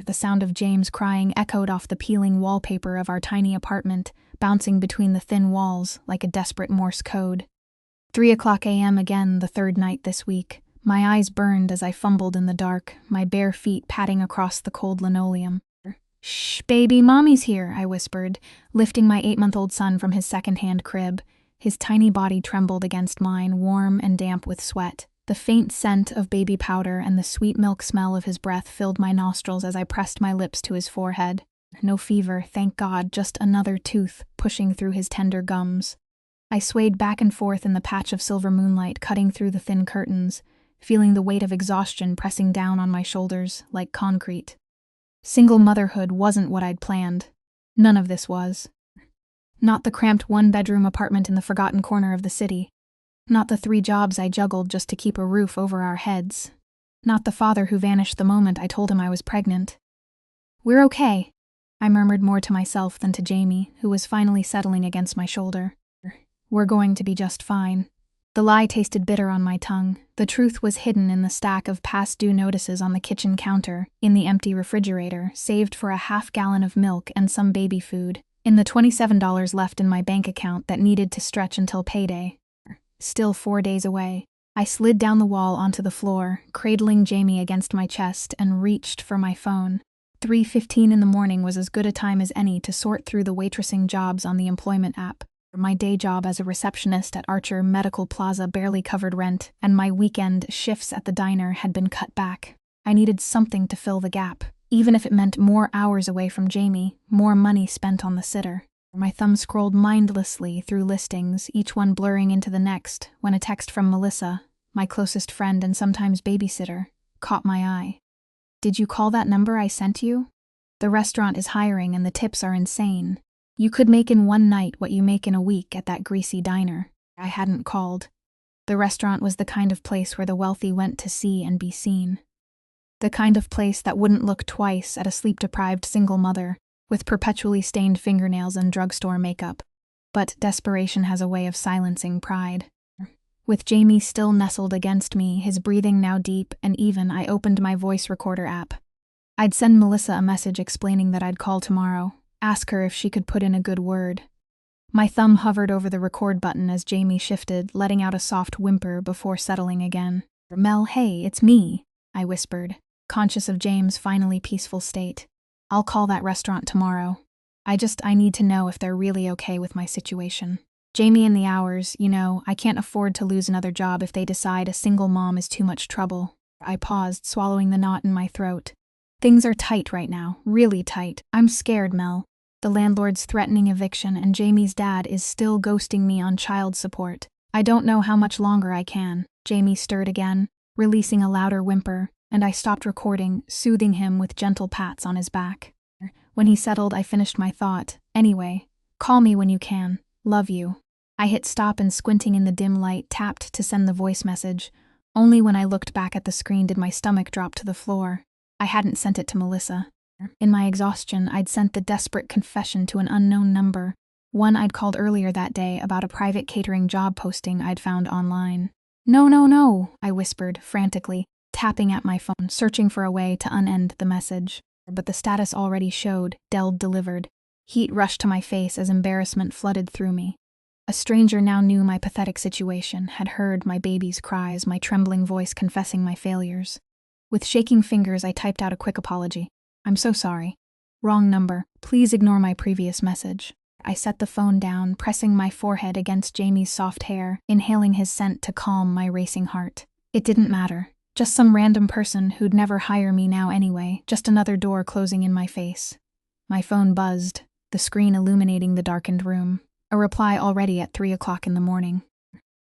The sound of James crying echoed off the peeling wallpaper of our tiny apartment, bouncing between the thin walls like a desperate Morse code. 3:00 a.m. again, the third night this week. My eyes burned as I fumbled in the dark, my bare feet padding across the cold linoleum. "Shh, baby, mommy's here," I whispered, lifting my 8-month-old son from his second-hand crib. His tiny body trembled against mine, warm and damp with sweat. The faint scent of baby powder and the sweet milk smell of his breath filled my nostrils as I pressed my lips to his forehead. No fever, thank God, just another tooth pushing through his tender gums. I swayed back and forth in the patch of silver moonlight cutting through the thin curtains, feeling the weight of exhaustion pressing down on my shoulders like concrete. Single motherhood wasn't what I'd planned. None of this was. Not the cramped one-bedroom apartment in the forgotten corner of the city. Not the 3 jobs I juggled just to keep a roof over our heads. Not the father who vanished the moment I told him I was pregnant. "We're okay," I murmured more to myself than to Jamie, who was finally settling against my shoulder. "We're going to be just fine." The lie tasted bitter on my tongue. The truth was hidden in the stack of past due notices on the kitchen counter, in the empty refrigerator, saved for a half-gallon of milk and some baby food, in the $27 left in my bank account that needed to stretch until payday. Still 4 days away. I slid down the wall onto the floor, cradling Jamie against my chest, and reached for my phone. 3:15 in the morning was as good a time as any to sort through the waitressing jobs on the employment app. My day job as a receptionist at Archer Medical Plaza barely covered rent, and my weekend shifts at the diner had been cut back. I needed something to fill the gap, even if it meant more hours away from Jamie, more money spent on the sitter. My thumb scrolled mindlessly through listings, each one blurring into the next, when a text from Melissa, my closest friend and sometimes babysitter, caught my eye. "Did you call that number I sent you? The restaurant is hiring and the tips are insane. You could make in one night what you make in a week at that greasy diner." I hadn't called. The restaurant was the kind of place where the wealthy went to see and be seen. The kind of place that wouldn't look twice at a sleep-deprived single mother with perpetually stained fingernails and drugstore makeup. But desperation has a way of silencing pride. With Jamie still nestled against me, his breathing now deep and even, I opened my voice recorder app. I'd send Melissa a message explaining that I'd call tomorrow, ask her if she could put in a good word. My thumb hovered over the record button as Jamie shifted, letting out a soft whimper before settling again. "Mel, hey, it's me," I whispered, conscious of James' finally peaceful state. "I'll call that restaurant tomorrow. I need to know if they're really okay with my situation. Jamie and the hours, I can't afford to lose another job if they decide a single mom is too much trouble." I paused, swallowing the knot in my throat. "Things are tight right now, really tight. I'm scared, Mel. The landlord's threatening eviction and Jamie's dad is still ghosting me on child support. I don't know how much longer I can." Jamie stirred again, releasing a louder whimper, and I stopped recording, soothing him with gentle pats on his back. When he settled, I finished my thought. "Anyway, call me when you can. Love you." I hit stop and, squinting in the dim light, tapped to send the voice message. Only when I looked back at the screen did my stomach drop to the floor. I hadn't sent it to Melissa. In my exhaustion, I'd sent the desperate confession to an unknown number, one I'd called earlier that day about a private catering job posting I'd found online. No, I whispered frantically, tapping at my phone, searching for a way to unend the message. But the status already showed, Dell'd delivered. Heat rushed to my face as embarrassment flooded through me. A stranger now knew my pathetic situation, had heard my baby's cries, my trembling voice confessing my failures. With shaking fingers, I typed out a quick apology. "I'm so sorry. Wrong number. Please ignore my previous message." I set the phone down, pressing my forehead against Jamie's soft hair, inhaling his scent to calm my racing heart. It didn't matter. Just some random person who'd never hire me now anyway, just another door closing in my face. My phone buzzed, the screen illuminating the darkened room. A reply already at 3:00 in the morning.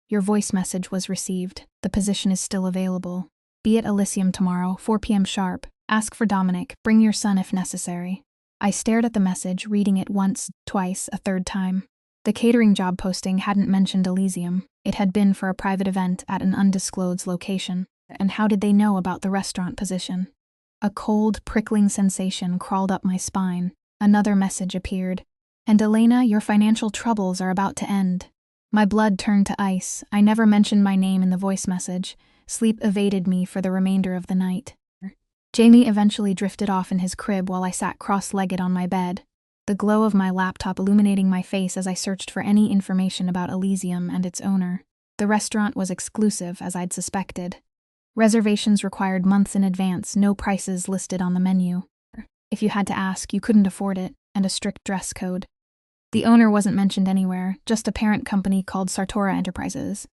"Your voice message was received. The position is still available. Be at Elysium tomorrow, 4 p.m. sharp. Ask for Dominic. Bring your son if necessary." I stared at the message, reading it once, twice, a third time. The catering job posting hadn't mentioned Elysium. It had been for a private event at an undisclosed location. And how did they know about the restaurant position? A cold, prickling sensation crawled up my spine. Another message appeared. "And Elena, your financial troubles are about to end." My blood turned to ice. I never mentioned my name in the voice message. Sleep evaded me for the remainder of the night. Jamie eventually drifted off in his crib while I sat cross-legged on my bed, the glow of my laptop illuminating my face as I searched for any information about Elysium and its owner. The restaurant was exclusive, as I'd suspected. Reservations required months in advance, no prices listed on the menu. If you had to ask, you couldn't afford it, and a strict dress code. The owner wasn't mentioned anywhere, just a parent company called Sartora Enterprises.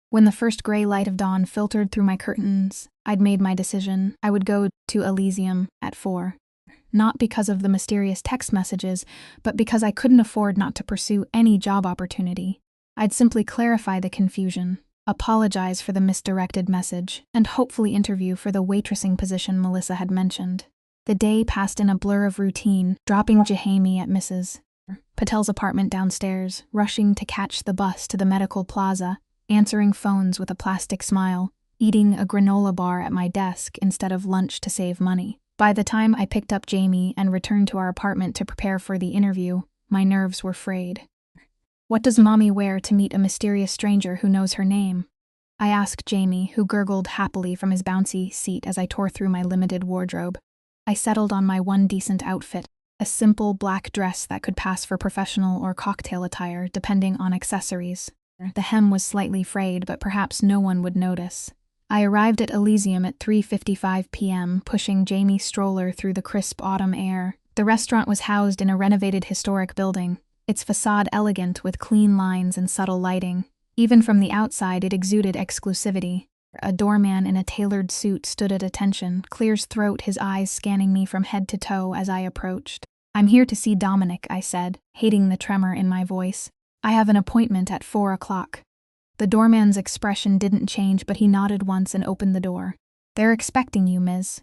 When the first gray light of dawn filtered through my curtains, I'd made my decision. I would go to Elysium at 4. Not because of the mysterious text messages, but because I couldn't afford not to pursue any job opportunity. I'd simply clarify the confusion, apologize for the misdirected message, and hopefully interview for the waitressing position Melissa had mentioned. The day passed in a blur of routine, dropping Jahami at Mrs. Patel's apartment downstairs, rushing to catch the bus to the medical plaza, answering phones with a plastic smile, eating a granola bar at my desk instead of lunch to save money. By the time I picked up Jamie and returned to our apartment to prepare for the interview, my nerves were frayed. What does Mommy wear to meet a mysterious stranger who knows her name? I asked Jamie, who gurgled happily from his bouncy seat as I tore through my limited wardrobe. I settled on my one decent outfit, a simple black dress that could pass for professional or cocktail attire, depending on accessories. The hem was slightly frayed, but perhaps no one would notice. I arrived at Elysium at 3:55 p.m., pushing Jamie's stroller through the crisp autumn air. The restaurant was housed in a renovated historic building, its facade elegant with clean lines and subtle lighting. Even from the outside, it exuded exclusivity. A doorman in a tailored suit stood at attention, clear's throat, his eyes scanning me from head to toe as I approached. "I'm here to see Dominic," I said, hating the tremor in my voice. "I have an appointment at 4 o'clock. The doorman's expression didn't change, but he nodded once and opened the door. "They're expecting you, Ms.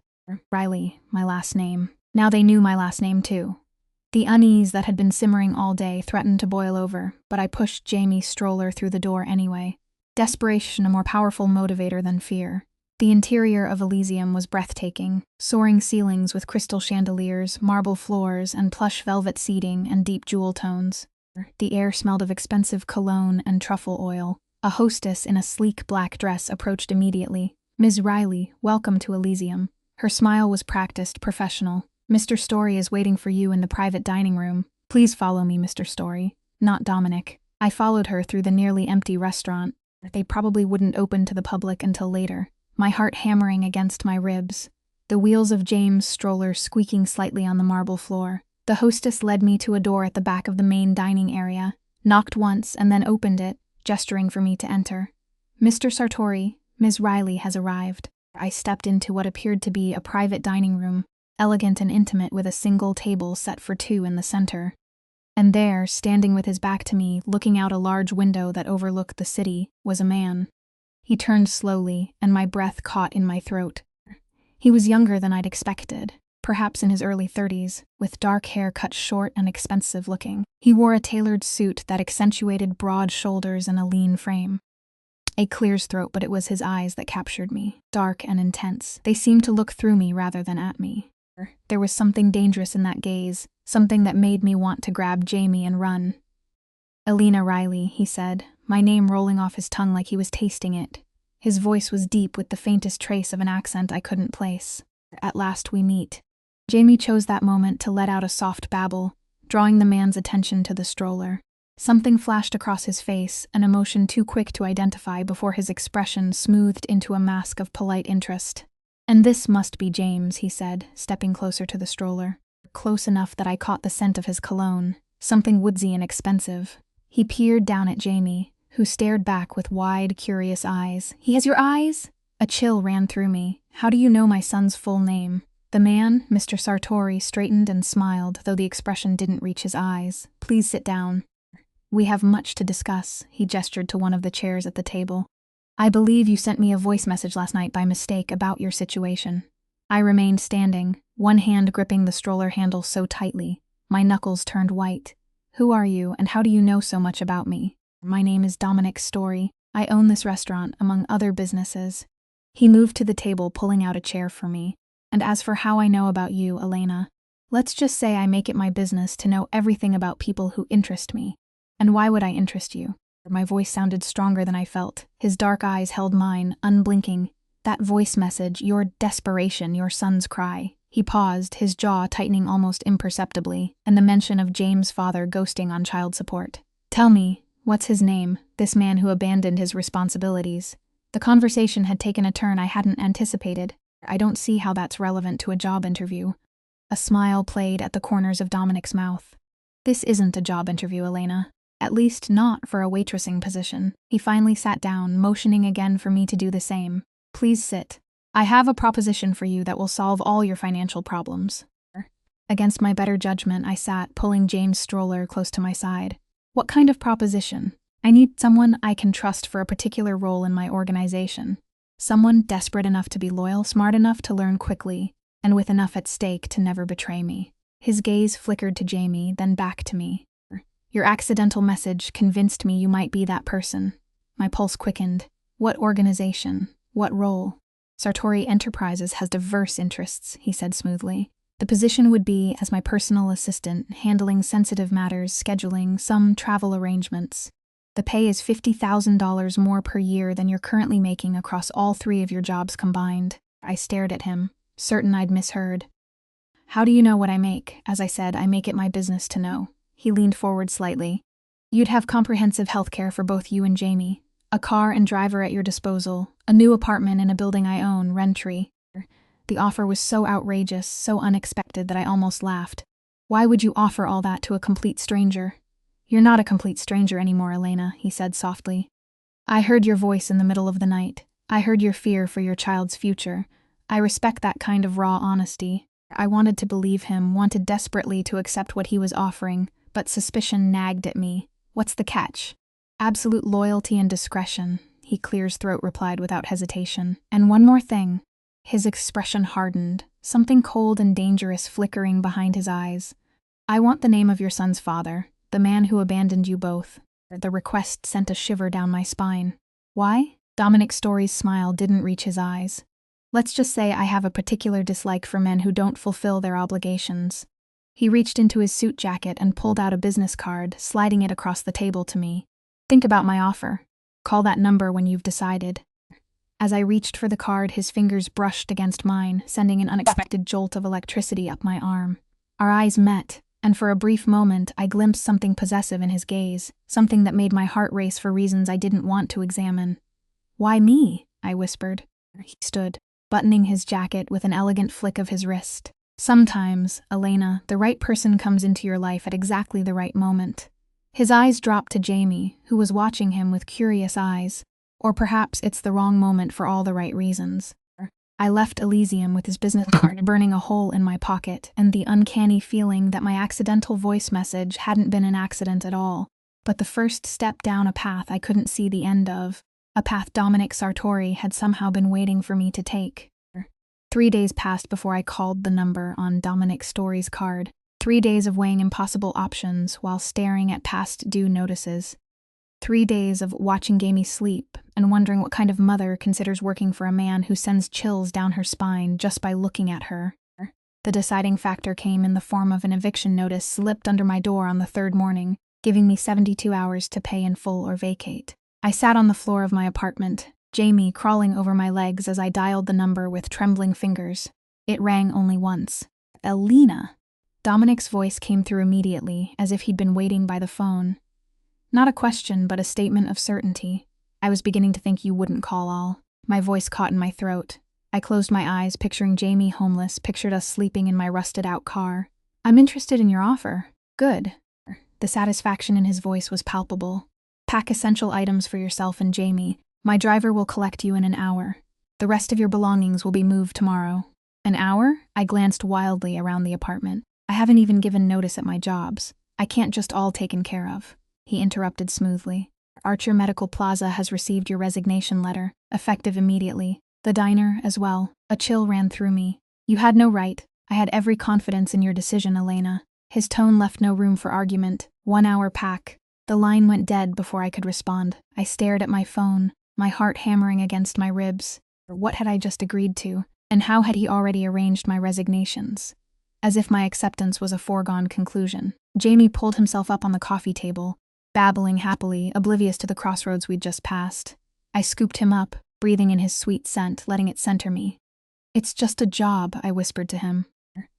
Riley," my last name. Now they knew my last name, too. The unease that had been simmering all day threatened to boil over, but I pushed Jamie's stroller through the door anyway. Desperation, a more powerful motivator than fear. The interior of Elysium was breathtaking, soaring ceilings with crystal chandeliers, marble floors, and plush velvet seating and deep jewel tones. The air smelled of expensive cologne and truffle oil. A hostess in a sleek black dress approached immediately. "Ms. Riley, welcome to Elysium." Her smile was practiced, professional. "Mr. Story is waiting for you in the private dining room. Please follow me, Mr. Story." Not Dominic. I followed her through the nearly empty restaurant. They probably wouldn't open to the public until later, my heart hammering against my ribs. The wheels of James' stroller squeaking slightly on the marble floor. The hostess led me to a door at the back of the main dining area, knocked once and then opened it, gesturing for me to enter. "Mr. Sartori, Ms. Riley has arrived." I stepped into what appeared to be a private dining room, elegant and intimate with a single table set for two in the center. And there, standing with his back to me, looking out a large window that overlooked the city, was a man. He turned slowly, and my breath caught in my throat. He was younger than I'd expected, perhaps in his early 30s, with dark hair cut short and expensive looking. He wore a tailored suit that accentuated broad shoulders and a lean frame. A clear's throat, but it was his eyes that captured me, dark and intense. They seemed to look through me rather than at me. There was something dangerous in that gaze, something that made me want to grab Jamie and run. "Elena Riley," he said, my name rolling off his tongue like he was tasting it. His voice was deep with the faintest trace of an accent I couldn't place. "At last we meet." Jamie chose that moment to let out a soft babble, drawing the man's attention to the stroller. Something flashed across his face, an emotion too quick to identify before his expression smoothed into a mask of polite interest. "And this must be James," he said, stepping closer to the stroller. Close enough that I caught the scent of his cologne, something woodsy and expensive. He peered down at Jamie, who stared back with wide, curious eyes. "He has your eyes?" A chill ran through me. "How do you know my son's full name?" The man, Mr. Sartori, straightened and smiled, though the expression didn't reach his eyes. "Please sit down. We have much to discuss," he gestured to one of the chairs at the table. "I believe you sent me a voice message last night by mistake about your situation." I remained standing, one hand gripping the stroller handle so tightly. My knuckles turned white. "Who are you, and how do you know so much about me?" "My name is Dominic Story. I own this restaurant, among other businesses." He moved to the table, pulling out a chair for me. "And as for how I know about you, Elena, let's just say I make it my business to know everything about people who interest me. And why would I interest you?" My voice sounded stronger than I felt. His dark eyes held mine, unblinking. That voice message, your desperation, your son's cry. He paused, his jaw tightening almost imperceptibly, and the mention of James' father ghosting on child support. Tell me, what's his name, this man who abandoned his responsibilities? The conversation had taken a turn I hadn't anticipated. I don't see how that's relevant to a job interview. A smile played at the corners of Dominic's mouth. This isn't a job interview, Elena. At least not for a waitressing position. He finally sat down, motioning again for me to do the same. Please sit. I have a proposition for you that will solve all your financial problems. Against my better judgment, I sat, pulling James' stroller close to my side. What kind of proposition? I need someone I can trust for a particular role in my organization. Someone desperate enough to be loyal, smart enough to learn quickly, and with enough at stake to never betray me. His gaze flickered to Jamie, then back to me. Your accidental message convinced me you might be that person. My pulse quickened. What organization? What role? Sartori Enterprises has diverse interests, he said smoothly. The position would be as my personal assistant, handling sensitive matters, scheduling some travel arrangements. The pay is $50,000 more per year than you're currently making across all 3 of your jobs combined. I stared at him, certain I'd misheard. How do you know what I make? As I said, I make it my business to know. He leaned forward slightly. You'd have comprehensive health care for both you and Jamie. A car and driver at your disposal. A new apartment in a building I own, rent-free. The offer was so outrageous, so unexpected that I almost laughed. Why would you offer all that to a complete stranger? You're not a complete stranger anymore, Elena, he said softly. I heard your voice in the middle of the night. I heard your fear for your child's future. I respect that kind of raw honesty. I wanted to believe him, wanted desperately to accept what he was offering, but suspicion nagged at me. What's the catch? Absolute loyalty and discretion, he clear's throat replied without hesitation. And one more thing. His expression hardened, something cold and dangerous flickering behind his eyes. I want the name of your son's father, the man who abandoned you both. The request sent a shiver down my spine. Why? Dominic Story's smile didn't reach his eyes. Let's just say I have a particular dislike for men who don't fulfill their obligations. He reached into his suit jacket and pulled out a business card, sliding it across the table to me. Think about my offer. Call that number when you've decided. As I reached for the card, his fingers brushed against mine, sending an unexpected jolt of electricity up my arm. Our eyes met, and for a brief moment I glimpsed something possessive in his gaze, something that made my heart race for reasons I didn't want to examine. Why me? I whispered. He stood, buttoning his jacket with an elegant flick of his wrist. Sometimes, Elena, the right person comes into your life at exactly the right moment. His eyes dropped to Jamie, who was watching him with curious eyes. Or perhaps it's the wrong moment for all the right reasons. I left Elysium with his business card burning a hole in my pocket and the uncanny feeling that my accidental voice message hadn't been an accident at all, but the first step down a path I couldn't see the end of, a path Dominic Sartori had somehow been waiting for me to take. 3 days passed before I called the number on Dominic Story's card. 3 days of weighing impossible options while staring at past due notices. 3 days of watching Jamie sleep and wondering what kind of mother considers working for a man who sends chills down her spine just by looking at her. The deciding factor came in the form of an eviction notice slipped under my door on the 3rd morning, giving me 72 hours to pay in full or vacate. I sat on the floor of my apartment, Jamie crawling over my legs as I dialed the number with trembling fingers. It rang only once. Elena. Dominic's voice came through immediately, as if he'd been waiting by the phone. Not a question, but a statement of certainty. I was beginning to think you wouldn't call all. My voice caught in my throat. I closed my eyes, picturing Jamie homeless, pictured us sleeping in my rusted-out car. I'm interested in your offer. Good. The satisfaction in his voice was palpable. Pack essential items for yourself and Jamie. My driver will collect you in an hour. The rest of your belongings will be moved tomorrow. An hour? I glanced wildly around the apartment. I haven't even given notice at my jobs. I can't just all taken care of. He interrupted smoothly. Archer Medical Plaza has received your resignation letter, effective immediately. The diner, as well. A chill ran through me. You had no right. I had every confidence in your decision, Elena. His tone left no room for argument. 1 hour pack. The line went dead before I could respond. I stared at my phone, my heart hammering against my ribs. What had I just agreed to? And how had he already arranged my resignations? As if my acceptance was a foregone conclusion. Jamie pulled himself up on the coffee table, babbling happily, oblivious to the crossroads we'd just passed. I scooped him up, breathing in his sweet scent, letting it center me. "It's just a job," I whispered to him.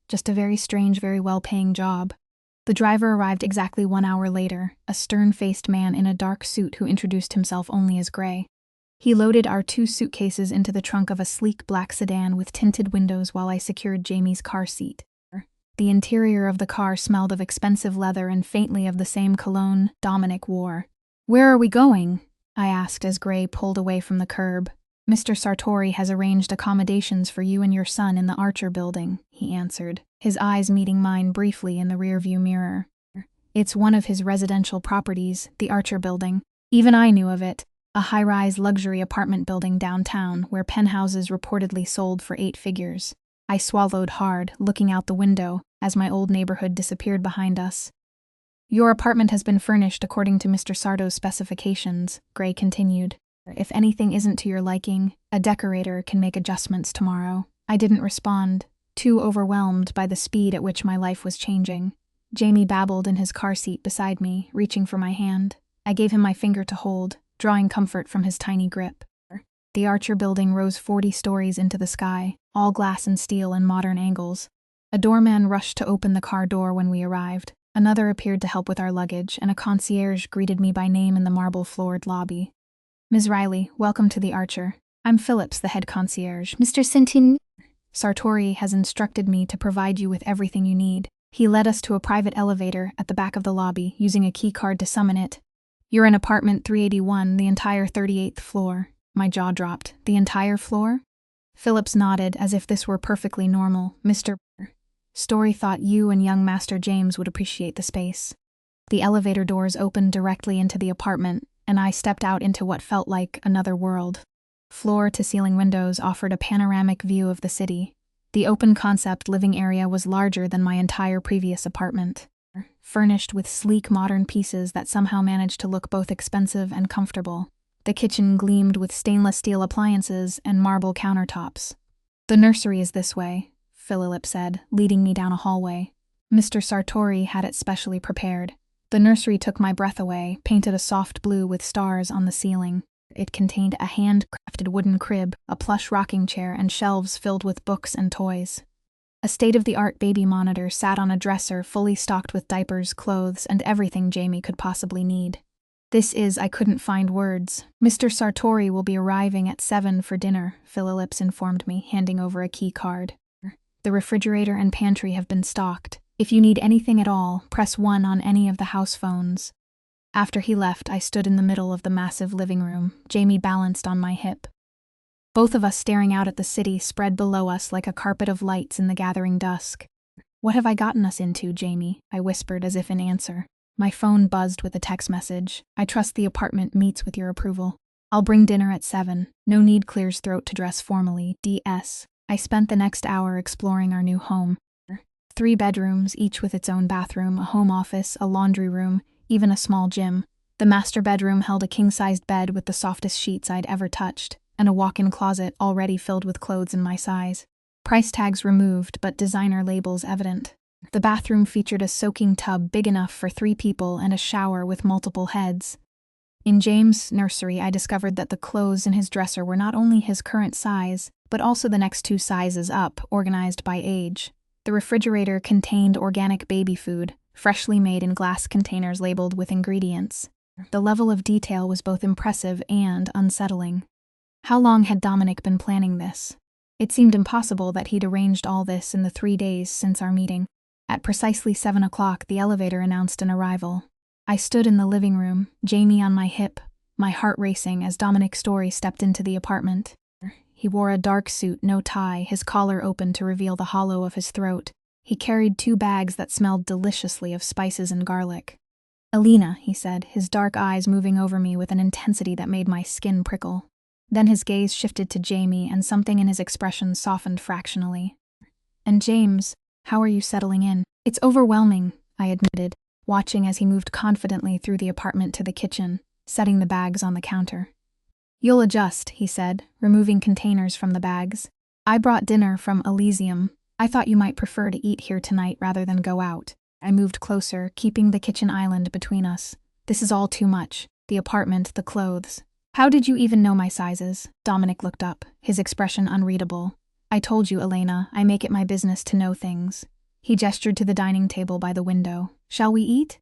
"Just a very strange, very well-paying job." The driver arrived exactly 1 hour later, a stern-faced man in a dark suit who introduced himself only as Gray. He loaded our 2 suitcases into the trunk of a sleek black sedan with tinted windows while I secured Jamie's car seat. The interior of the car smelled of expensive leather and faintly of the same cologne Dominic wore. "Where are we going?" I asked as Gray pulled away from the curb. "Mr. Sartori has arranged accommodations for you and your son in the Archer building," he answered, his eyes meeting mine briefly in the rearview mirror. "It's one of his residential properties, the Archer building. Even I knew of it, a high-rise luxury apartment building downtown where penthouses reportedly sold for 8 figures. I swallowed hard, looking out the window, as my old neighborhood disappeared behind us. "Your apartment has been furnished according to Mr. Sardo's specifications," Gray continued. "If anything isn't to your liking, a decorator can make adjustments tomorrow." I didn't respond, too overwhelmed by the speed at which my life was changing. Jamie babbled in his car seat beside me, reaching for my hand. I gave him my finger to hold, drawing comfort from his tiny grip. The Archer building rose 40 stories into the sky, all glass and steel and modern angles. A doorman rushed to open the car door when we arrived. Another appeared to help with our luggage, and a concierge greeted me by name in the marble-floored lobby. "Ms. Riley, welcome to the Archer. I'm Phillips, the head concierge. Mr. Sartori has instructed me to provide you with everything you need." He led us to a private elevator at the back of the lobby, using a key card to summon it. "You're in apartment 381, the entire 38th floor." My jaw dropped. "The entire floor?" Phillips nodded, as if this were perfectly normal. "Mr. Story thought you and young Master James would appreciate the space." The elevator doors opened directly into the apartment, and I stepped out into what felt like another world. Floor-to-ceiling windows offered a panoramic view of the city. The open-concept living area was larger than my entire previous apartment, furnished with sleek modern pieces that somehow managed to look both expensive and comfortable. The kitchen gleamed with stainless steel appliances and marble countertops. "The nursery is this way," Philip said, leading me down a hallway. Mr. Sartori had it specially prepared. The nursery took my breath away, painted a soft blue with stars on the ceiling. It contained a hand-crafted wooden crib, a plush rocking chair, and shelves filled with books and toys. A state-of-the-art baby monitor sat on a dresser fully stocked with diapers, clothes, and everything Jamie could possibly need. I couldn't find words. "Mr. Sartori will be arriving at 7 for dinner," Phillips informed me, handing over a key card. "The refrigerator and pantry have been stocked. If you need anything at all, press 1 on any of the house phones." After he left, I stood in the middle of the massive living room, Jamie balanced on my hip. Both of us staring out at the city spread below us like a carpet of lights in the gathering dusk. "What have I gotten us into, Jamie?" I whispered as if in answer. My phone buzzed with a text message. "I trust the apartment meets with your approval. I'll bring dinner at 7. No need clears throat to dress formally. DS." I spent the next hour exploring our new home. 3 bedrooms, each with its own bathroom, a home office, a laundry room, even a small gym. The master bedroom held a king-sized bed with the softest sheets I'd ever touched, and a walk-in closet already filled with clothes in my size. Price tags removed, but designer labels evident. The bathroom featured a soaking tub big enough for 3 people and a shower with multiple heads. In James' nursery, I discovered that the clothes in his dresser were not only his current size, but also the next 2 sizes up, organized by age. The refrigerator contained organic baby food, freshly made in glass containers labeled with ingredients. The level of detail was both impressive and unsettling. How long had Dominic been planning this? It seemed impossible that he'd arranged all this in the 3 days since our meeting. At precisely 7 o'clock, the elevator announced an arrival. I stood in the living room, Jamie on my hip, my heart racing as Dominic Story stepped into the apartment. He wore a dark suit, no tie, his collar open to reveal the hollow of his throat. He carried 2 bags that smelled deliciously of spices and garlic. "Alina," he said, his dark eyes moving over me with an intensity that made my skin prickle. Then his gaze shifted to Jamie, and something in his expression softened fractionally. "And James, how are you settling in?" "It's overwhelming," I admitted, watching as he moved confidently through the apartment to the kitchen, setting the bags on the counter. "You'll adjust," he said, removing containers from the bags. "I brought dinner from Elysium. I thought you might prefer to eat here tonight rather than go out." I moved closer, keeping the kitchen island between us. "This is all too much. The apartment, the clothes. How did you even know my sizes? Dominic looked up, his expression unreadable. I told you, Elena, I make it my business to know things. He gestured to the dining table by the window. Shall we eat?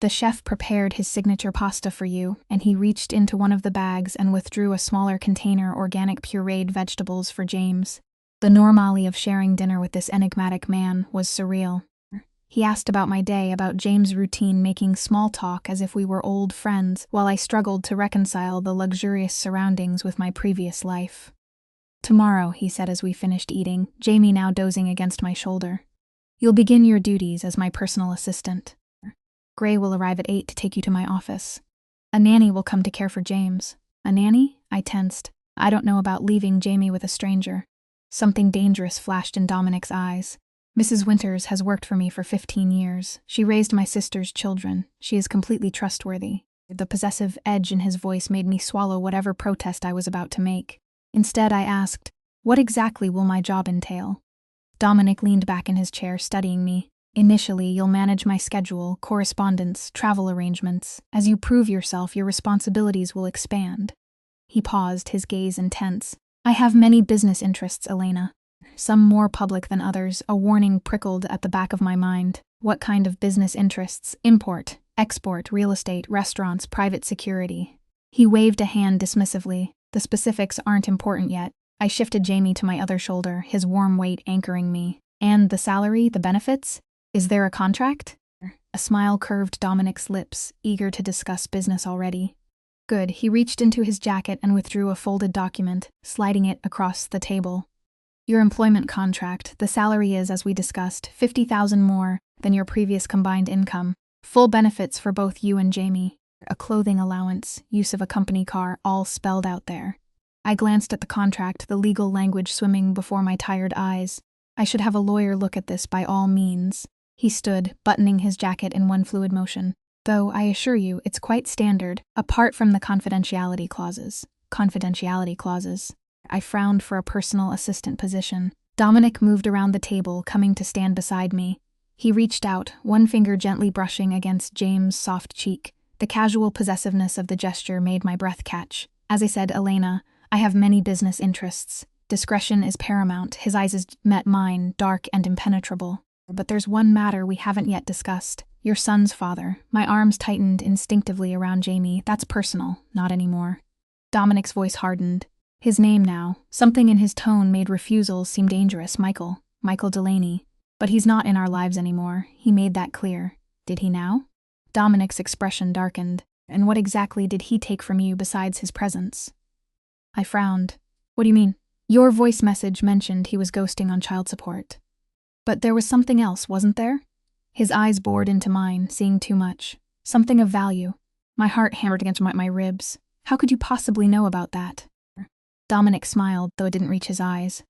The chef prepared his signature pasta for you, and he reached into one of the bags and withdrew a smaller container organic pureed vegetables for James. The normality of sharing dinner with this enigmatic man was surreal. He asked about my day, about James' routine, making small talk as if we were old friends, while I struggled to reconcile the luxurious surroundings with my previous life. Tomorrow, he said as we finished eating, Jamie now dozing against my shoulder. You'll begin your duties as my personal assistant. Gray will arrive at 8 to take you to my office. A nanny will come to care for James. A nanny? I tensed. I don't know about leaving Jamie with a stranger. Something dangerous flashed in Dominic's eyes. Mrs. Winters has worked for me for 15 years. She raised my sister's children. She is completely trustworthy. The possessive edge in his voice made me swallow whatever protest I was about to make. Instead, I asked, what exactly will my job entail? Dominic leaned back in his chair, studying me. Initially, you'll manage my schedule, correspondence, travel arrangements. As you prove yourself, your responsibilities will expand. He paused, his gaze intense. I have many business interests, Elena. Some more public than others. A warning prickled at the back of my mind. What kind of business interests? Import, export, real estate, restaurants, private security. He waved a hand dismissively. The specifics aren't important yet. I shifted Jamie to my other shoulder, his warm weight anchoring me. And the salary, the benefits? Is there a contract? A smile curved Dominic's lips, eager to discuss business already. Good. He reached into his jacket and withdrew a folded document, sliding it across the table. Your employment contract. The salary is, as we discussed, $50,000 more than your previous combined income. Full benefits for both you and Jamie. A clothing allowance, use of a company car, all spelled out there. I glanced at the contract, the legal language swimming before my tired eyes. I should have a lawyer look at this by all means. He stood, buttoning his jacket in one fluid motion. Though, I assure you, it's quite standard, apart from the confidentiality clauses. Confidentiality clauses. I frowned for a personal assistant position. Dominic moved around the table, coming to stand beside me. He reached out, one finger gently brushing against James' soft cheek. The casual possessiveness of the gesture made my breath catch. As I said, Elena, I have many business interests. Discretion is paramount. His eyes met mine, dark and impenetrable. But there's one matter we haven't yet discussed. Your son's father. My arms tightened instinctively around Jamie. That's personal, not anymore. Dominic's voice hardened. His name now. Something in his tone made refusal seem dangerous. Michael Delaney. But he's not in our lives anymore. He made that clear. Did he now? Dominic's expression darkened. And what exactly did he take from you besides his presence? I frowned. What do you mean? Your voice message mentioned he was ghosting on child support. But there was something else, wasn't there? His eyes bored into mine, seeing too much. Something of value. My heart hammered against my ribs. How could you possibly know about that? Dominic smiled, though it didn't reach his eyes.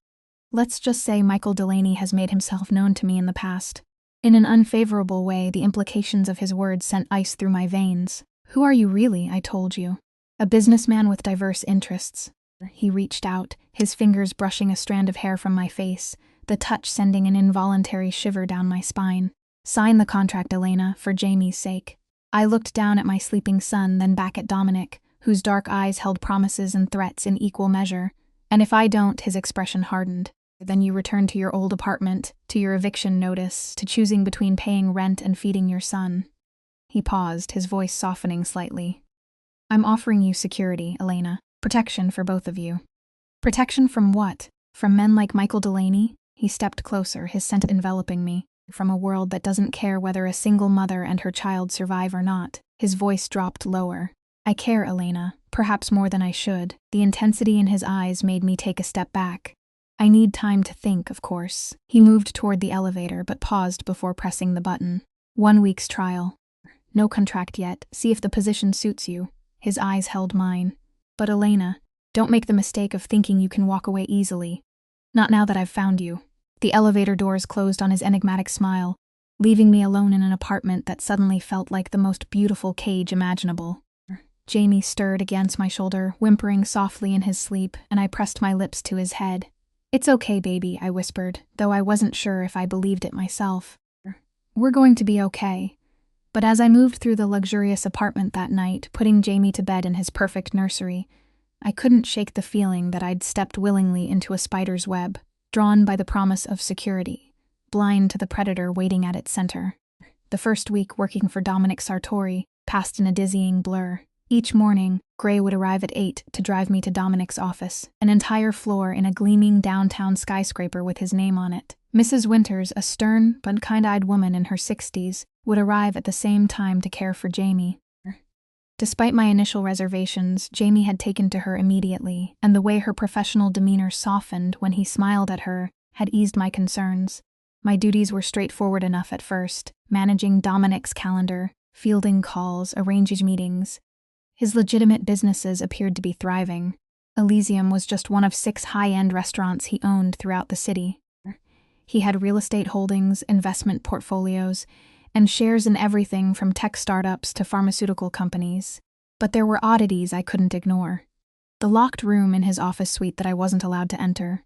Let's just say Michael Delaney has made himself known to me in the past. In an unfavorable way, the implications of his words sent ice through my veins. Who are you really, I told you? A businessman with diverse interests. He reached out, his fingers brushing a strand of hair from my face, the touch sending an involuntary shiver down my spine. Sign the contract, Elena, for Jamie's sake. I looked down at my sleeping son, then back at Dominic, whose dark eyes held promises and threats in equal measure. And if I don't, his expression hardened. Then you return to your old apartment, to your eviction notice, to choosing between paying rent and feeding your son. He paused, his voice softening slightly. I'm offering you security, Elena. Protection for both of you. Protection from what? From men like Michael Delaney? He stepped closer, his scent enveloping me. From a world that doesn't care whether a single mother and her child survive or not. His voice dropped lower. I care, Elena, perhaps more than I should. The intensity in his eyes made me take a step back. I need time to think, of course. He moved toward the elevator, but paused before pressing the button. 1 week's trial. No contract yet. See if the position suits you. His eyes held mine. But Elena, don't make the mistake of thinking you can walk away easily. Not now that I've found you. The elevator doors closed on his enigmatic smile, leaving me alone in an apartment that suddenly felt like the most beautiful cage imaginable. Jamie stirred against my shoulder, whimpering softly in his sleep, and I pressed my lips to his head. It's okay, baby, I whispered, though I wasn't sure if I believed it myself. We're going to be okay. But as I moved through the luxurious apartment that night, putting Jamie to bed in his perfect nursery, I couldn't shake the feeling that I'd stepped willingly into a spider's web, drawn by the promise of security, blind to the predator waiting at its center. The first week working for Dominic Sartori passed in a dizzying blur. Each morning, Gray would arrive at 8 to drive me to Dominic's office, an entire floor in a gleaming downtown skyscraper with his name on it. Mrs. Winters, a stern but kind-eyed woman in her 60s, would arrive at the same time to care for Jamie. Despite my initial reservations, Jamie had taken to her immediately, and the way her professional demeanor softened when he smiled at her had eased my concerns. My duties were straightforward enough at first, managing Dominic's calendar, fielding calls, arranging meetings. His legitimate businesses appeared to be thriving. Elysium was just one of 6 high-end restaurants he owned throughout the city. He had real estate holdings, investment portfolios, and shares in everything from tech startups to pharmaceutical companies. But there were oddities I couldn't ignore. The locked room in his office suite that I wasn't allowed to enter.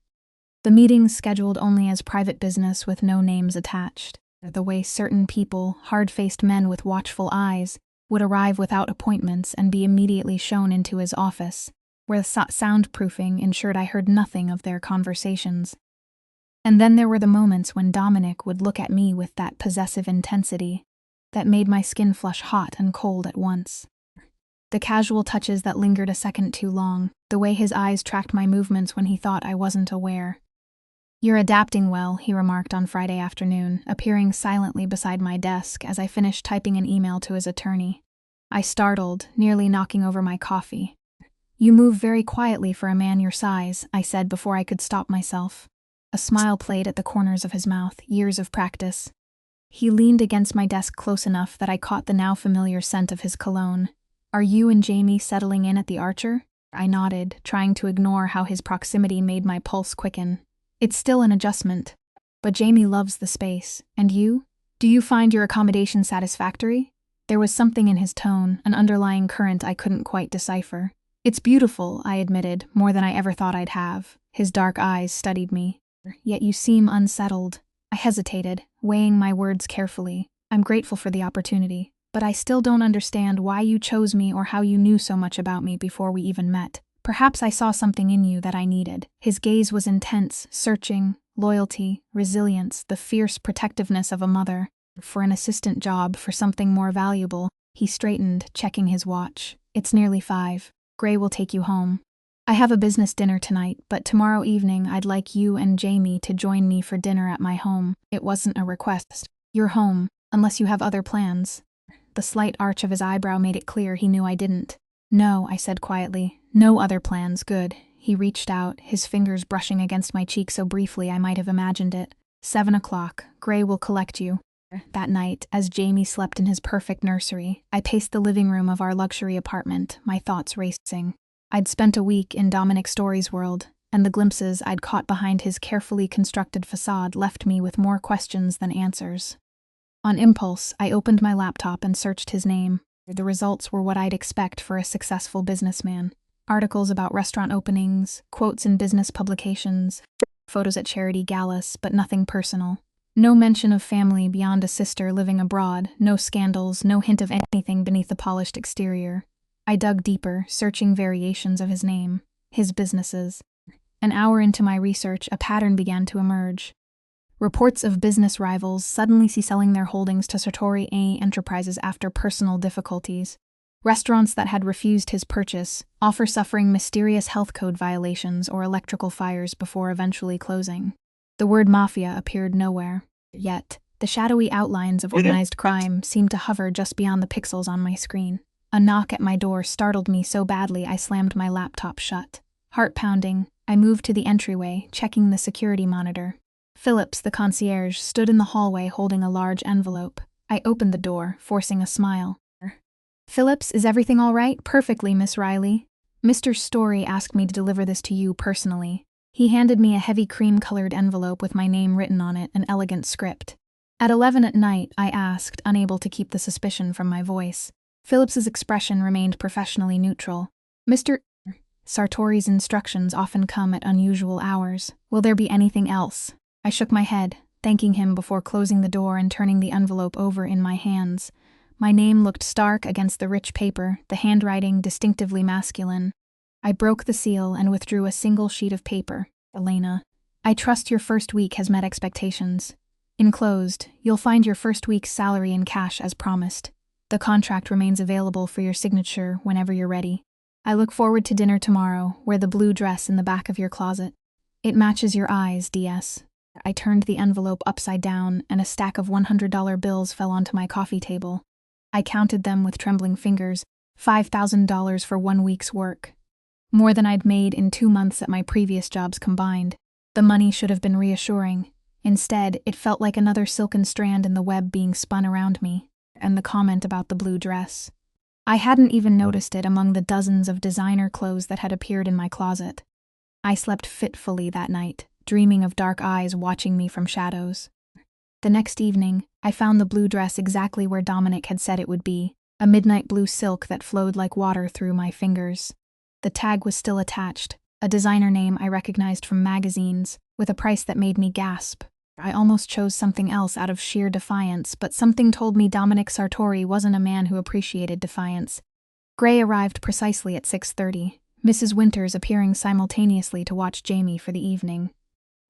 The meetings scheduled only as private business with no names attached. The way certain people, hard-faced men with watchful eyes, would arrive without appointments and be immediately shown into his office, where soundproofing ensured I heard nothing of their conversations. And then there were the moments when Dominic would look at me with that possessive intensity that made my skin flush hot and cold at once. The casual touches that lingered a second too long, the way his eyes tracked my movements when he thought I wasn't aware. "You're adapting well," he remarked on Friday afternoon, appearing silently beside my desk as I finished typing an email to his attorney. I startled, nearly knocking over my coffee. "You move very quietly for a man your size," I said before I could stop myself. A smile played at the corners of his mouth, years of practice. He leaned against my desk close enough that I caught the now familiar scent of his cologne. "Are you and Jamie settling in at the Archer?" I nodded, trying to ignore how his proximity made my pulse quicken. "It's still an adjustment, but Jamie loves the space. And you? Do you find your accommodation satisfactory?" There was something in his tone, an underlying current I couldn't quite decipher. "It's beautiful," I admitted, more than I ever thought I'd have. His dark eyes studied me. "Yet you seem unsettled." I hesitated, weighing my words carefully. "I'm grateful for the opportunity, but I still don't understand why you chose me or how you knew so much about me before we even met. Perhaps I saw something in you that I needed." His gaze was intense, searching, loyalty, resilience, the fierce protectiveness of a mother. "For an assistant job, for something more valuable." He straightened, checking his watch. "It's nearly 5. Gray will take you home. I have a business dinner tonight, but tomorrow evening I'd like you and Jamie to join me for dinner at my home." It wasn't a request. "Your home, unless you have other plans." The slight arch of his eyebrow made it clear he knew I didn't. "No," I said quietly. "No other plans, good." He reached out, his fingers brushing against my cheek so briefly I might have imagined it. 7 o'clock, Gray will collect you." That night, as Jamie slept in his perfect nursery, I paced the living room of our luxury apartment, my thoughts racing. I'd spent a week in Dominic Story's world, and the glimpses I'd caught behind his carefully constructed facade left me with more questions than answers. On impulse, I opened my laptop and searched his name. The results were what I'd expect for a successful businessman. Articles about restaurant openings, quotes in business publications, photos at charity galas, but nothing personal. No mention of family beyond a sister living abroad, no scandals, no hint of anything beneath the polished exterior. I dug deeper, searching variations of his name, his businesses. An hour into my research, a pattern began to emerge. Reports of business rivals suddenly selling their holdings to Sartori Enterprises after personal difficulties. Restaurants that had refused his purchase, often suffering mysterious health code violations or electrical fires before eventually closing. The word Mafia appeared nowhere. Yet, the shadowy outlines of organized crime seemed to hover just beyond the pixels on my screen. A knock at my door startled me so badly I slammed my laptop shut. Heart pounding, I moved to the entryway, checking the security monitor. Phillips, the concierge, stood in the hallway holding a large envelope. I opened the door, forcing a smile. "Phillips, is everything all right?" "Perfectly, Miss Riley. Mr. Story asked me to deliver this to you personally." He handed me a heavy cream-colored envelope with my name written on it, an elegant script. At 11 at night, I asked, unable to keep the suspicion from my voice. Phillips's expression remained professionally neutral. "Mr. Sartori's instructions often come at unusual hours. Will there be anything else?" I shook my head, thanking him before closing the door and turning the envelope over in my hands. My name looked stark against the rich paper, the handwriting distinctively masculine. I broke the seal and withdrew a single sheet of paper. Elena, I trust your first week has met expectations. Enclosed, you'll find your first week's salary in cash as promised. The contract remains available for your signature whenever you're ready. I look forward to dinner tomorrow. Wear the blue dress in the back of your closet. It matches your eyes, DS. I turned the envelope upside down and a stack of $100 bills fell onto my coffee table. I counted them with trembling fingers, $5,000 for 1 week's work. More than I'd made in 2 months at my previous jobs combined. The money should have been reassuring. Instead, it felt like another silken strand in the web being spun around me, and the comment about the blue dress. I hadn't even noticed it among the dozens of designer clothes that had appeared in my closet. I slept fitfully that night, dreaming of dark eyes watching me from shadows. The next evening, I found the blue dress exactly where Dominic had said it would be, a midnight blue silk that flowed like water through my fingers. The tag was still attached, a designer name I recognized from magazines, with a price that made me gasp. I almost chose something else out of sheer defiance, but something told me Dominic Sartori wasn't a man who appreciated defiance. Gray arrived precisely at 6:30, Mrs. Winters appearing simultaneously to watch Jamie for the evening.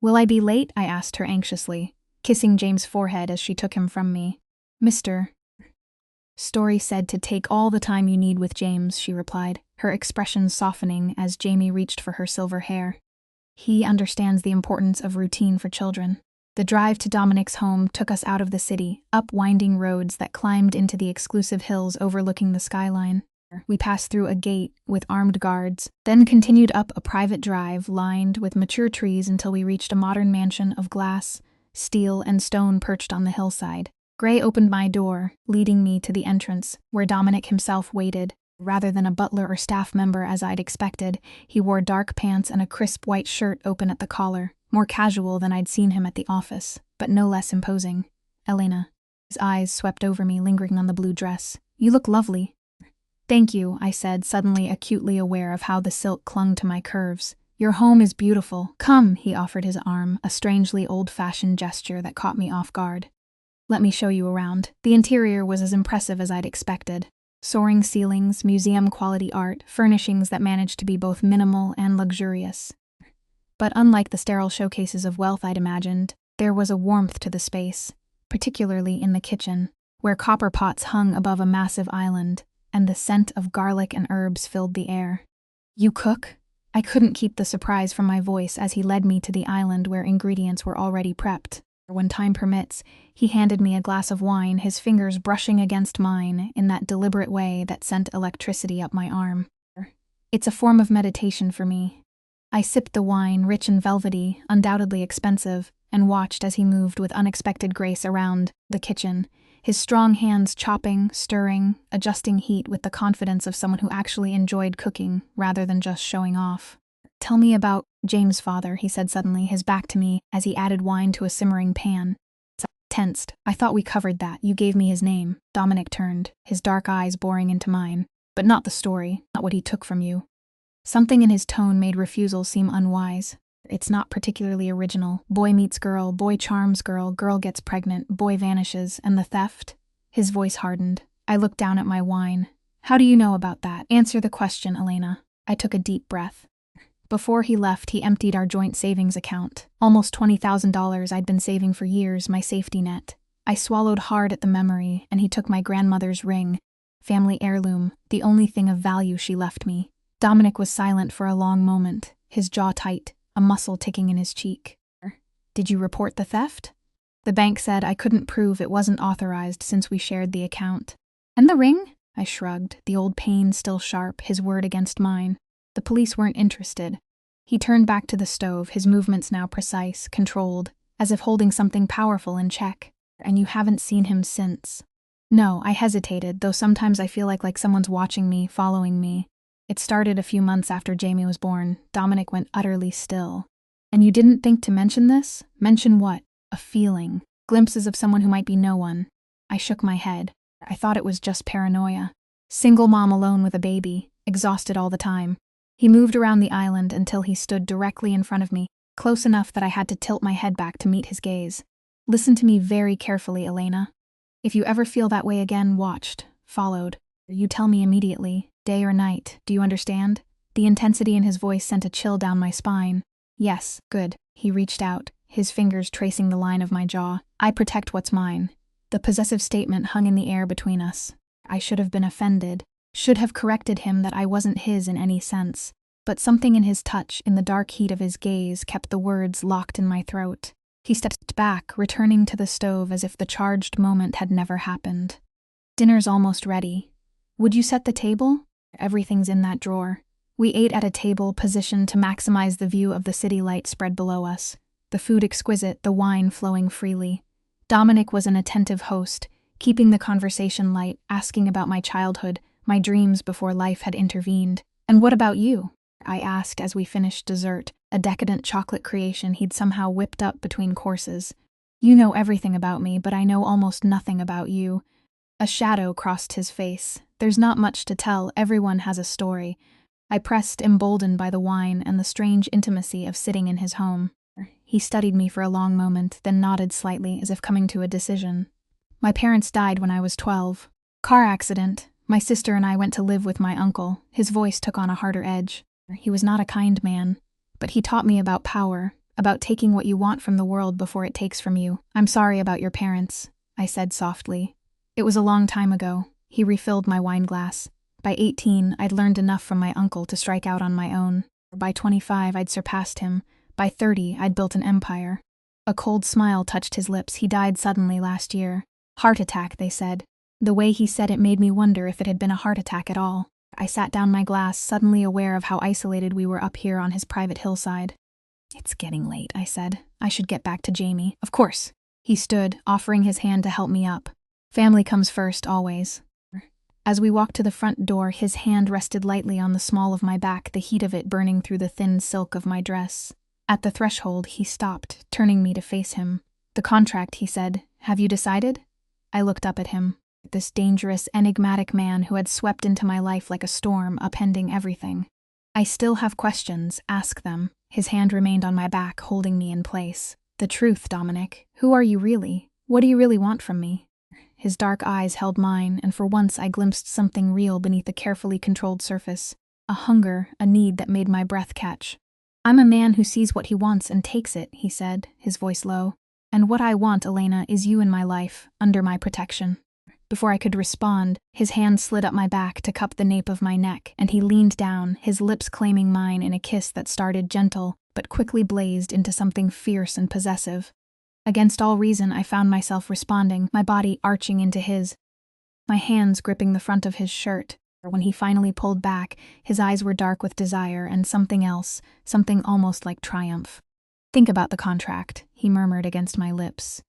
"Will I be late?" I asked her anxiously, kissing James' forehead as she took him from me. "Mr. Story said to take all the time you need with James," she replied, her expression softening as Jamie reached for her silver hair. "He understands the importance of routine for children." The drive to Dominic's home took us out of the city, up winding roads that climbed into the exclusive hills overlooking the skyline. We passed through a gate with armed guards, then continued up a private drive lined with mature trees until we reached a modern mansion of glass, steel, and stone perched on the hillside. Gray opened my door, leading me to the entrance, where Dominic himself waited. Rather than a butler or staff member as I'd expected, he wore dark pants and a crisp white shirt open at the collar, more casual than I'd seen him at the office, but no less imposing. "Elena." His eyes swept over me, lingering on the blue dress. "You look lovely." "Thank you," I said, suddenly acutely aware of how the silk clung to my curves. "Your home is beautiful. Come," he offered his arm, a strangely old-fashioned gesture that caught me off guard. "Let me show you around." The interior was as impressive as I'd expected. Soaring ceilings, museum-quality art, furnishings that managed to be both minimal and luxurious. But unlike the sterile showcases of wealth I'd imagined, there was a warmth to the space, particularly in the kitchen, where copper pots hung above a massive island, and the scent of garlic and herbs filled the air. "You cook?" I couldn't keep the surprise from my voice as he led me to the island where ingredients were already prepped. When time permits, he handed me a glass of wine, his fingers brushing against mine in that deliberate way that sent electricity up my arm. "It's a form of meditation for me." I sipped the wine, rich and velvety, undoubtedly expensive, and watched as he moved with unexpected grace around the kitchen, his strong hands chopping, stirring, adjusting heat with the confidence of someone who actually enjoyed cooking rather than just showing off. "Tell me about James' father," he said suddenly, his back to me as he added wine to a simmering pan. Tensed. "I thought we covered that. You gave me his name." Dominic turned, his dark eyes boring into mine. "But not the story, not what he took from you." Something in his tone made refusal seem unwise. "It's not particularly original. Boy meets girl, boy charms girl, girl gets pregnant, boy vanishes, and the theft?" His voice hardened. I looked down at my wine. "How do you know about that? Answer the question, Elena." I took a deep breath. Before he left, he emptied our joint savings account. Almost $20,000 I'd been saving for years, my safety net. I swallowed hard at the memory, and he took my grandmother's ring, family heirloom, the only thing of value she left me. Dominic was silent for a long moment, his jaw tight, a muscle ticking in his cheek. "Did you report the theft?" "The bank said I couldn't prove it wasn't authorized since we shared the account." "And the ring?" I shrugged, the old pain still sharp, his word against mine. "The police weren't interested." He turned back to the stove, his movements now precise, controlled, as if holding something powerful in check. "And you haven't seen him since?" "No," I hesitated, though sometimes I feel like someone's watching me, following me. "It started a few months after Jamie was born." Dominic went utterly still. "And you didn't think to mention this?" "Mention what?" "A feeling. Glimpses of someone who might be no one." I shook my head. I thought it was just paranoia. Single mom alone with a baby, exhausted all the time. He moved around the island until he stood directly in front of me, close enough that I had to tilt my head back to meet his gaze. "Listen to me very carefully, Elena. If you ever feel that way again, watched, followed. You tell me immediately, day or night, do you understand? The intensity in his voice sent a chill down my spine. Yes, good. He reached out, his fingers tracing the line of my jaw. I protect what's mine. The possessive statement hung in the air between us. I should have been offended, should have corrected him that I wasn't his in any sense. But something in his touch, in the dark heat of his gaze, kept the words locked in my throat. He stepped back, returning to the stove as if the charged moment had never happened. Dinner's almost ready. Would you set the table? Everything's in that drawer. We ate at a table positioned to maximize the view of the city light spread below us. The food exquisite, the wine flowing freely. Dominic was an attentive host, keeping the conversation light, asking about my childhood, my dreams before life had intervened. And what about you? I asked as we finished dessert, a decadent chocolate creation he'd somehow whipped up between courses. You know everything about me, but I know almost nothing about you. A shadow crossed his face. There's not much to tell, everyone has a story. I pressed, emboldened by the wine and the strange intimacy of sitting in his home. He studied me for a long moment, then nodded slightly as if coming to a decision. My parents died when I was 12. Car accident. My sister and I went to live with my uncle. His voice took on a harder edge. He was not a kind man, but he taught me about power, about taking what you want from the world before it takes from you. I'm sorry about your parents, I said softly. It was a long time ago. He refilled my wine glass. By 18, I'd learned enough from my uncle to strike out on my own. By 25, I'd surpassed him. By 30, I'd built an empire. A cold smile touched his lips. He died suddenly last year. Heart attack, they said. The way he said it made me wonder if it had been a heart attack at all. I sat down my glass, suddenly aware of how isolated we were up here on his private hillside. It's getting late, I said. I should get back to Jamie. Of course. He stood, offering his hand to help me up. Family comes first, always. As we walked to the front door, his hand rested lightly on the small of my back, the heat of it burning through the thin silk of my dress. At the threshold, he stopped, turning me to face him. The contract, he said. Have you decided? I looked up at him. This dangerous, enigmatic man who had swept into my life like a storm, upending everything. I still have questions, ask them. His hand remained on my back, holding me in place. The truth, Dominic. Who are you really? What do you really want from me? His dark eyes held mine, and for once I glimpsed something real beneath the carefully controlled surface. A hunger, a need that made my breath catch. I'm a man who sees what he wants and takes it, he said, his voice low. And what I want, Elena, is you in my life, under my protection. Before I could respond, his hand slid up my back to cup the nape of my neck, and he leaned down, his lips claiming mine in a kiss that started gentle, but quickly blazed into something fierce and possessive. Against all reason, I found myself responding, my body arching into his, my hands gripping the front of his shirt. When he finally pulled back, his eyes were dark with desire and something else, something almost like triumph. Think about the contract, he murmured against my lips.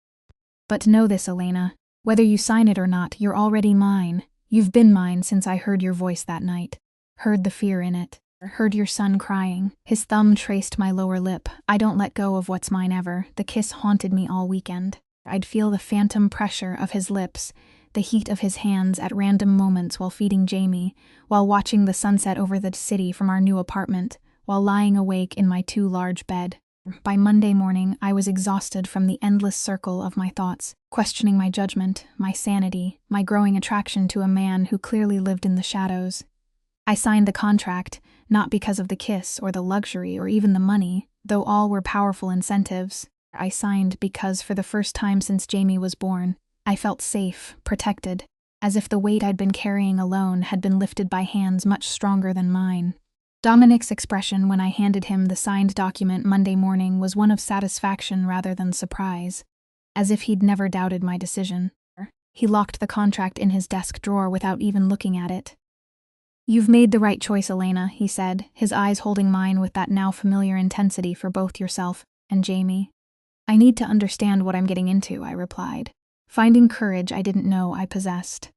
But know this, Elena. Whether you sign it or not, you're already mine. You've been mine since I heard your voice that night. Heard the fear in it. Heard your son crying. His thumb traced my lower lip. I don't let go of what's mine ever. The kiss haunted me all weekend. I'd feel the phantom pressure of his lips, the heat of his hands at random moments while feeding Jamie, while watching the sunset over the city from our new apartment, while lying awake in my too large bed. By Monday morning, I was exhausted from the endless circle of my thoughts, questioning my judgment, my sanity, my growing attraction to a man who clearly lived in the shadows. I signed the contract, not because of the kiss or the luxury or even the money, though all were powerful incentives. I signed because for the first time since Jamie was born, I felt safe, protected, as if the weight I'd been carrying alone had been lifted by hands much stronger than mine. Dominic's expression when I handed him the signed document Monday morning was one of satisfaction rather than surprise, as if he'd never doubted my decision. He locked the contract in his desk drawer without even looking at it. You've made the right choice, Elena, he said, his eyes holding mine with that now familiar intensity for both yourself and Jamie. I need to understand what I'm getting into, I replied, finding courage I didn't know I possessed.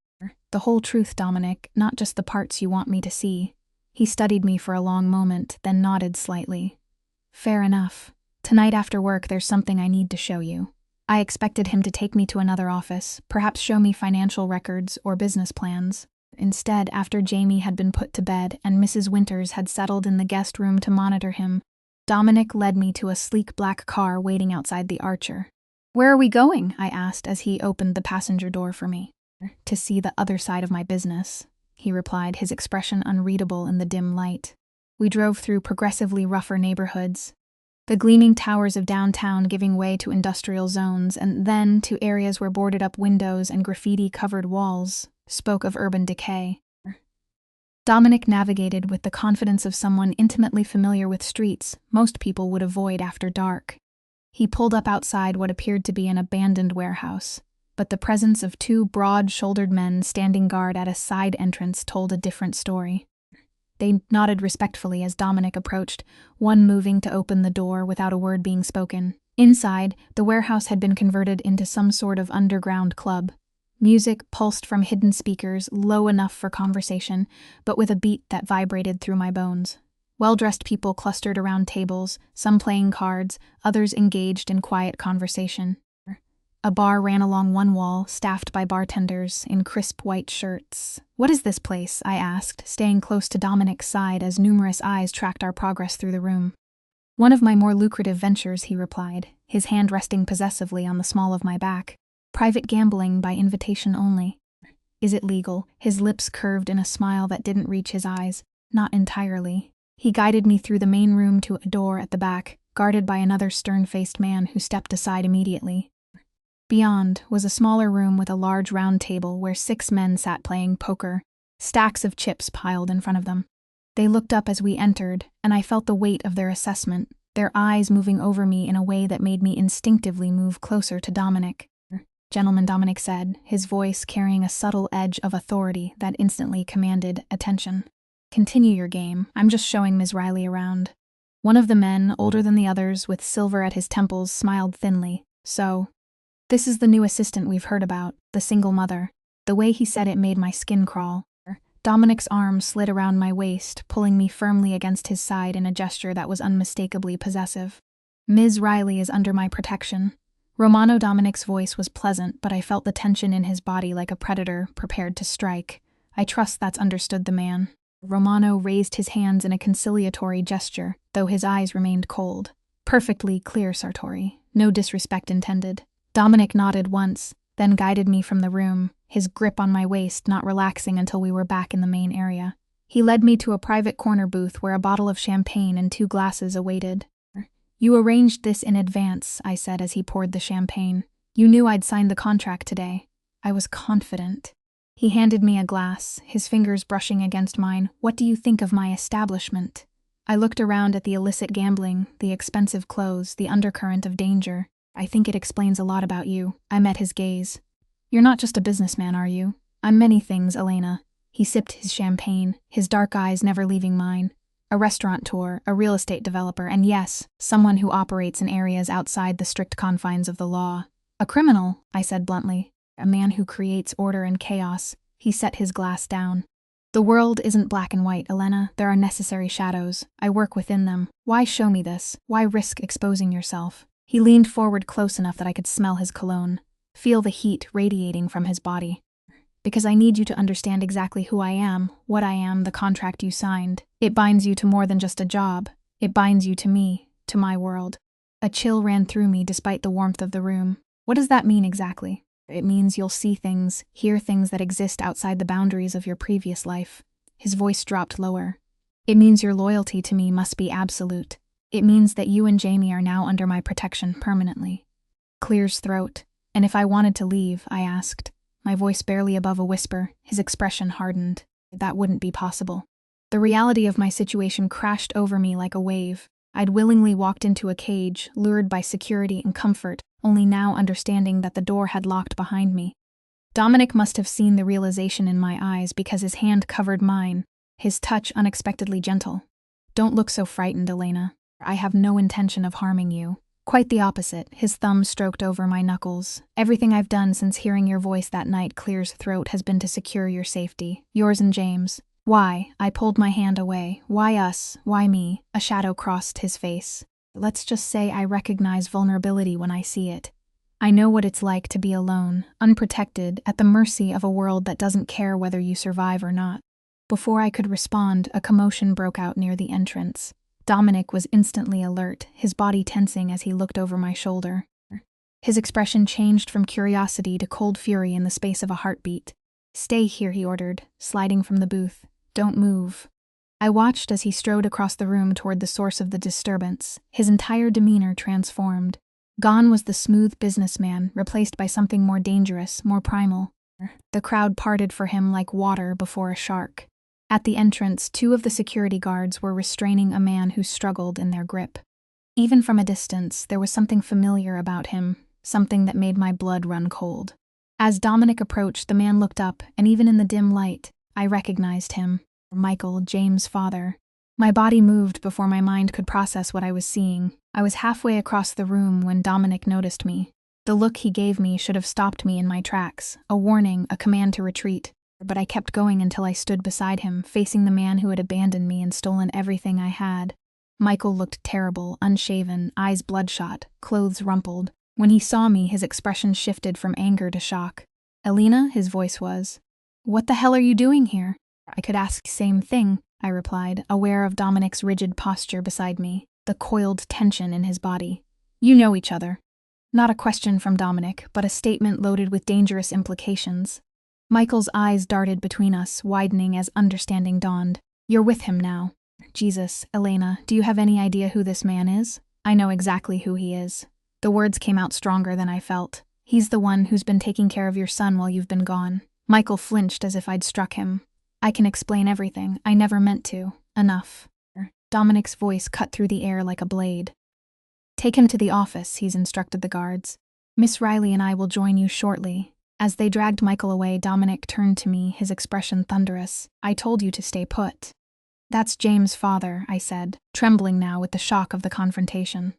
The whole truth, Dominic, not just the parts you want me to see. He studied me for a long moment, then nodded slightly. Fair enough. Tonight after work, there's something I need to show you. I expected him to take me to another office, perhaps show me financial records or business plans. Instead, after Jamie had been put to bed and Mrs. Winters had settled in the guest room to monitor him, Dominic led me to a sleek black car waiting outside the Archer. "Where are we going?" I asked as he opened the passenger door for me. "To see the other side of my business," he replied, his expression unreadable in the dim light. We drove through progressively rougher neighborhoods, the gleaming towers of downtown giving way to industrial zones, and then to areas where boarded-up windows and graffiti-covered walls spoke of urban decay. Dominic navigated with the confidence of someone intimately familiar with streets most people would avoid after dark. He pulled up outside what appeared to be an abandoned warehouse, but the presence of two broad-shouldered men standing guard at a side entrance told a different story. They nodded respectfully as Dominic approached, one moving to open the door without a word being spoken. Inside, the warehouse had been converted into some sort of underground club. Music pulsed from hidden speakers, low enough for conversation, but with a beat that vibrated through my bones. Well-dressed people clustered around tables, some playing cards, others engaged in quiet conversation. A bar ran along one wall, staffed by bartenders in crisp white shirts. "What is this place?" I asked, staying close to Dominic's side as numerous eyes tracked our progress through the room. "One of my more lucrative ventures," he replied, his hand resting possessively on the small of my back. "Private gambling by invitation only." "Is it legal?" His lips curved in a smile that didn't reach his eyes. "Not entirely." He guided me through the main room to a door at the back, guarded by another stern-faced man who stepped aside immediately. Beyond was a smaller room with a large round table where 6 men sat playing poker, stacks of chips piled in front of them. They looked up as we entered, and I felt the weight of their assessment, their eyes moving over me in a way that made me instinctively move closer to Dominic. "Gentlemen," Dominic said, his voice carrying a subtle edge of authority that instantly commanded attention. "Continue your game. I'm just showing Ms. Riley around." One of the men, older than the others, with silver at his temples, smiled thinly. "So, this is the new assistant we've heard about, the single mother." The way he said it made my skin crawl. Dominic's arm slid around my waist, pulling me firmly against his side in a gesture that was unmistakably possessive. "Ms. Riley is under my protection." Romano Dominic's voice was pleasant, but I felt the tension in his body like a predator prepared to strike. "I trust that's understood," the man. Romano raised his hands in a conciliatory gesture, though his eyes remained cold. "Perfectly clear, Sartori. No disrespect intended." Dominic nodded once, then guided me from the room, his grip on my waist not relaxing until we were back in the main area. He led me to a private corner booth where a bottle of champagne and 2 glasses awaited. "You arranged this in advance," I said as he poured the champagne. "You knew I'd signed the contract today." I was confident. He handed me a glass, his fingers brushing against mine. "What do you think of my establishment?" I looked around at the illicit gambling, the expensive clothes, the undercurrent of danger. "I think it explains a lot about you." I met his gaze. "You're not just a businessman, are you?" "I'm many things, Elena." He sipped his champagne, his dark eyes never leaving mine. "A restaurateur, a real estate developer, and yes, someone who operates in areas outside the strict confines of the law." "A criminal," I said bluntly. "A man who creates order and chaos." He set his glass down. "The world isn't black and white, Elena. There are necessary shadows. I work within them. Why show me this? Why risk exposing yourself?" He leaned forward close enough that I could smell his cologne, feel the heat radiating from his body. "Because I need you to understand exactly who I am, what I am, the contract you signed. It binds you to more than just a job. It binds you to me, to my world." A chill ran through me despite the warmth of the room. "What does that mean exactly?" "It means you'll see things, hear things that exist outside the boundaries of your previous life." His voice dropped lower. "It means your loyalty to me must be absolute. It means that you and Jamie are now under my protection permanently." Clear's throat. "And if I wanted to leave," I asked, my voice barely above a whisper, his expression hardened. "That wouldn't be possible." The reality of my situation crashed over me like a wave. I'd willingly walked into a cage, lured by security and comfort, only now understanding that the door had locked behind me. Dominic must have seen the realization in my eyes because his hand covered mine, his touch unexpectedly gentle. "Don't look so frightened, Elena. I have no intention of harming you." Quite the opposite, his thumb stroked over my knuckles. "Everything I've done since hearing your voice that night," Clear's throat, "has been to secure your safety. Yours and James." "Why?" I pulled my hand away. "Why us? Why me?" A shadow crossed his face. "Let's just say I recognize vulnerability when I see it. I know what it's like to be alone, unprotected, at the mercy of a world that doesn't care whether you survive or not." Before I could respond, a commotion broke out near the entrance. Dominic was instantly alert, his body tensing as he looked over my shoulder. His expression changed from curiosity to cold fury in the space of a heartbeat. "Stay here," he ordered, sliding from the booth. "Don't move." I watched as he strode across the room toward the source of the disturbance, his entire demeanor transformed. Gone was the smooth businessman, replaced by something more dangerous, more primal. The crowd parted for him like water before a shark. At the entrance, 2 of the security guards were restraining a man who struggled in their grip. Even from a distance, there was something familiar about him, something that made my blood run cold. As Dominic approached, the man looked up, and even in the dim light, I recognized him. Michael, James' father. My body moved before my mind could process what I was seeing. I was halfway across the room when Dominic noticed me. The look he gave me should have stopped me in my tracks, a warning, a command to retreat. But I kept going until I stood beside him, facing the man who had abandoned me and stolen everything I had. Michael looked terrible, unshaven, eyes bloodshot, clothes rumpled. When he saw me, his expression shifted from anger to shock. "Elena," his voice was. "What the hell are you doing here?" I could ask same thing, I replied, aware of Dominic's rigid posture beside me, the coiled tension in his body. "You know each other." Not a question from Dominic, but a statement loaded with dangerous implications. Michael's eyes darted between us, widening as understanding dawned. "You're with him now." "Jesus, Elena, do you have any idea who this man is?" "I know exactly who he is." The words came out stronger than I felt. "He's the one who's been taking care of your son while you've been gone." Michael flinched as if I'd struck him. "I can explain everything. I never meant to. Enough." Dominic's voice cut through the air like a blade. "Take him to the office," he's instructed the guards. "Miss Riley and I will join you shortly." As they dragged Michael away, Dominic turned to me, his expression thunderous. "I told you to stay put." "That's James' father," I said, trembling now with the shock of the confrontation.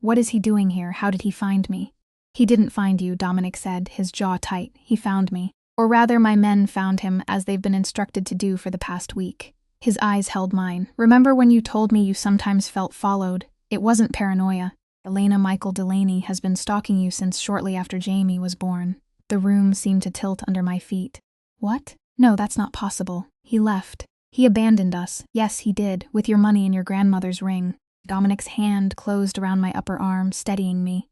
"What is he doing here? How did he find me?" "He didn't find you," Dominic said, his jaw tight. "He found me. Or rather, my men found him, as they've been instructed to do for the past week." His eyes held mine. "Remember when you told me you sometimes felt followed? It wasn't paranoia. Elena Michael Delaney has been stalking you since shortly after Jamie was born." The room seemed to tilt under my feet. "What? No, that's not possible. He left. He abandoned us. Yes, he did, with your money and your grandmother's ring." Dominic's hand closed around my upper arm, steadying me.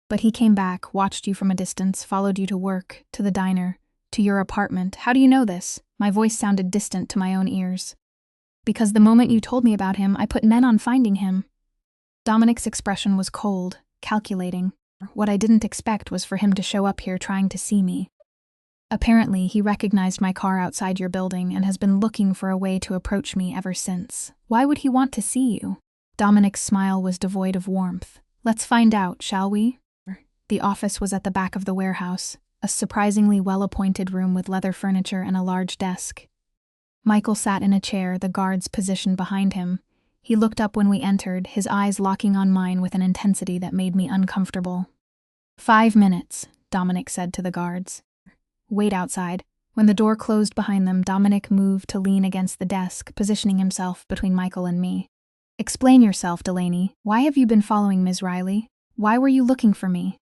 "But he came back, watched you from a distance, followed you to work, to the diner, to your apartment. How do you know this?" My voice sounded distant to my own ears. "Because the moment you told me about him, I put men on finding him." Dominic's expression was cold, calculating. What I didn't expect was for him to show up here trying to see me. "Apparently, he recognized my car outside your building and has been looking for a way to approach me ever since. Why would he want to see you?" Dominic's smile was devoid of warmth. "Let's find out, shall we?" The office was at the back of the warehouse, a surprisingly well-appointed room with leather furniture and a large desk. Michael sat in a chair, the guards positioned behind him. He looked up when we entered, his eyes locking on mine with an intensity that made me uncomfortable. 5 minutes, Dominic said to the guards. "Wait outside." When the door closed behind them, Dominic moved to lean against the desk, positioning himself between Michael and me. "Explain yourself, Delaney. Why have you been following Ms. Riley? Why were you looking for me?"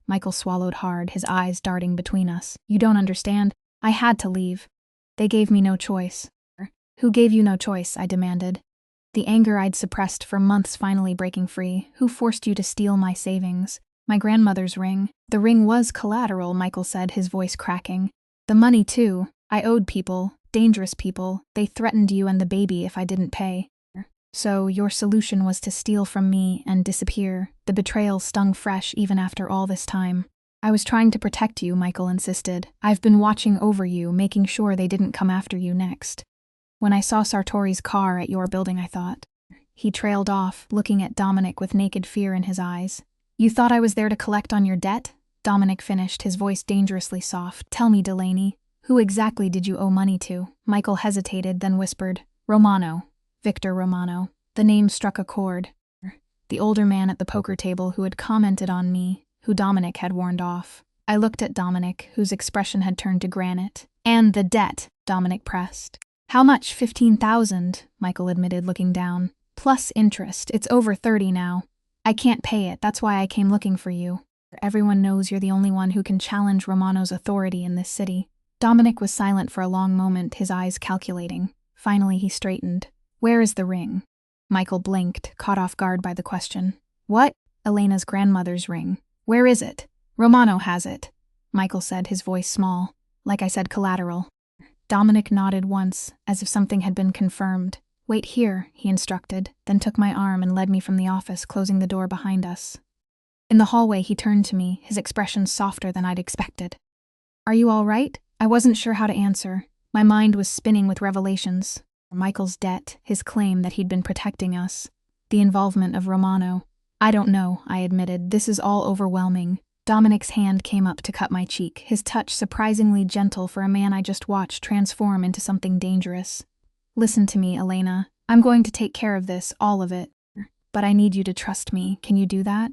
Michael swallowed hard, his eyes darting between us. "You don't understand. I had to leave. They gave me no choice." "Who gave you no choice?" I demanded. The anger I'd suppressed for months finally breaking free. "Who forced you to steal my savings?" "My grandmother's ring." "The ring was collateral," Michael said, his voice cracking. "The money, too. I owed people, dangerous people. They threatened you and the baby if I didn't pay." "So your solution was to steal from me and disappear." The betrayal stung fresh even after all this time. "I was trying to protect you," Michael insisted. "I've been watching over you, making sure they didn't come after you next. When I saw Sartori's car at your building, I thought." He trailed off, looking at Dominic with naked fear in his eyes. "You thought I was there to collect on your debt?" Dominic finished, his voice dangerously soft. "Tell me, Delaney, who exactly did you owe money to?" Michael hesitated, then whispered, "Romano. Victor Romano." The name struck a chord. The older man at the poker table who had commented on me, who Dominic had warned off. I looked at Dominic, whose expression had turned to granite. "And the debt," Dominic pressed. "How much? 15,000, Michael admitted, looking down. "Plus interest. It's over 30 now. I can't pay it, that's why I came looking for you. Everyone knows you're the only one who can challenge Romano's authority in this city." Dominic was silent for a long moment, his eyes calculating. Finally he straightened. "Where is the ring?" Michael blinked, caught off guard by the question. "What?" "Elena's grandmother's ring." Where is it? Romano has it, Michael said, his voice small. Like I said, collateral. Dominic nodded once, as if something had been confirmed. Wait here, he instructed, then took my arm and led me from the office, closing the door behind us. In the hallway, he turned to me, his expression softer than I'd expected. Are you all right? I wasn't sure how to answer. My mind was spinning with revelations. Michael's debt, his claim that he'd been protecting us, the involvement of Romano. I don't know, I admitted. This is all overwhelming. Dominic's hand came up to cut my cheek, his touch surprisingly gentle for a man I just watched transform into something dangerous. Listen to me, Elena. I'm going to take care of this, all of it. But I need you to trust me. Can you do that?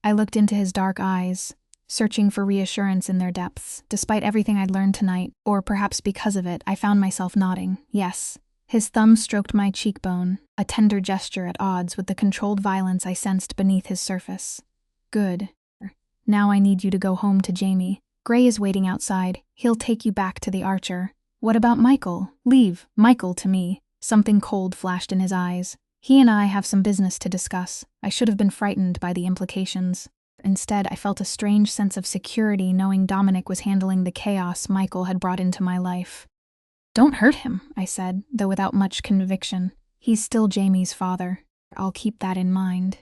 I looked into his dark eyes, searching for reassurance in their depths. Despite everything I'd learned tonight, or perhaps because of it, I found myself nodding. Yes. His thumb stroked my cheekbone, a tender gesture at odds with the controlled violence I sensed beneath his surface. Good. Now I need you to go home to Jamie. Gray is waiting outside. He'll take you back to the Archer. What about Michael? Leave Michael to me. Something cold flashed in his eyes. He and I have some business to discuss. I should have been frightened by the implications. Instead, I felt a strange sense of security knowing Dominic was handling the chaos Michael had brought into my life. Don't hurt him, I said, though without much conviction. He's still Jamie's father. I'll keep that in mind.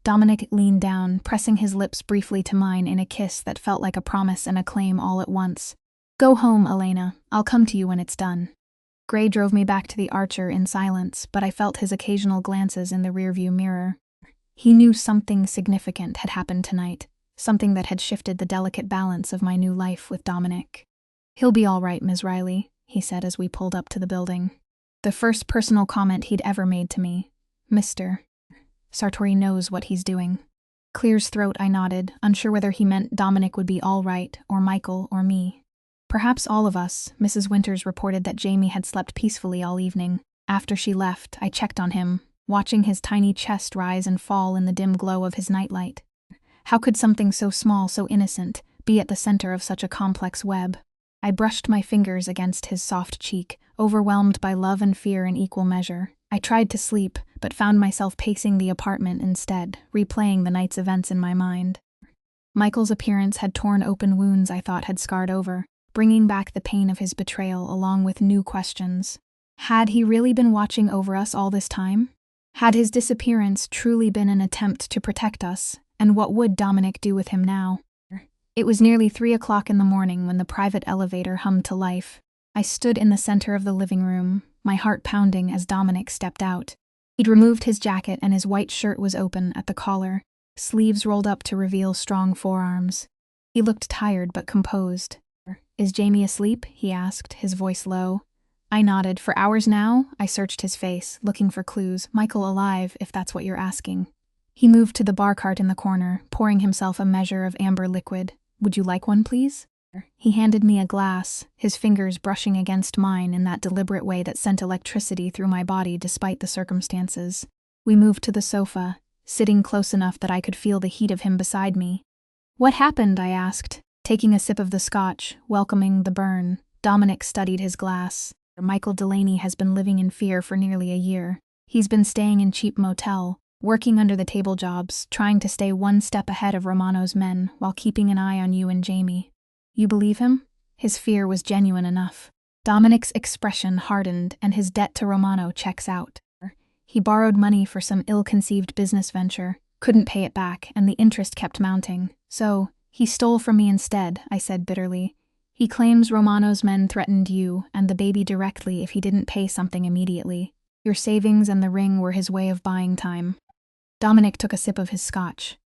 Dominic leaned down, pressing his lips briefly to mine in a kiss that felt like a promise and a claim all at once. Go home, Elena. I'll come to you when it's done. Gray drove me back to the Archer in silence, but I felt his occasional glances in the rearview mirror. He knew something significant had happened tonight, something that had shifted the delicate balance of my new life with Dominic. He'll be all right, Ms. Riley, he said as we pulled up to the building. The first personal comment he'd ever made to me. Mr. Sartori knows what he's doing. Clear's throat, I nodded, unsure whether he meant Dominic would be all right, or Michael, or me. Perhaps all of us. Mrs. Winters reported that Jamie had slept peacefully all evening. After she left, I checked on him, watching his tiny chest rise and fall in the dim glow of his nightlight. How could something so small, so innocent, be at the center of such a complex web? I brushed my fingers against his soft cheek, overwhelmed by love and fear in equal measure. I tried to sleep, but found myself pacing the apartment instead, replaying the night's events in my mind. Michael's appearance had torn open wounds I thought had scarred over, bringing back the pain of his betrayal along with new questions. Had he really been watching over us all this time? Had his disappearance truly been an attempt to protect us, and what would Dominic do with him now? It was nearly 3 o'clock in the morning when the private elevator hummed to life. I stood in the center of the living room, my heart pounding as Dominic stepped out. He'd removed his jacket and his white shirt was open at the collar, sleeves rolled up to reveal strong forearms. He looked tired but composed. Is Jamie asleep? He asked, his voice low. I nodded. For hours now, I searched his face, looking for clues. Michael alive, if that's what you're asking. He moved to the bar cart in the corner, pouring himself a measure of amber liquid. Would you like one, please? He handed me a glass, his fingers brushing against mine in that deliberate way that sent electricity through my body despite the circumstances. We moved to the sofa, sitting close enough that I could feel the heat of him beside me. What happened? I asked, taking a sip of the scotch, welcoming the burn. Dominic studied his glass. Michael Delaney has been living in fear for nearly a year. He's been staying in cheap motel, working under the table jobs, trying to stay one step ahead of Romano's men while keeping an eye on you and Jamie. You believe him? His fear was genuine enough. Dominic's expression hardened and his debt to Romano checks out. He borrowed money for some ill-conceived business venture, couldn't pay it back, and the interest kept mounting. So, he stole from me instead, I said bitterly. He claims Romano's men threatened you and the baby directly if he didn't pay something immediately. Your savings and the ring were his way of buying time. Dominic took a sip of his scotch.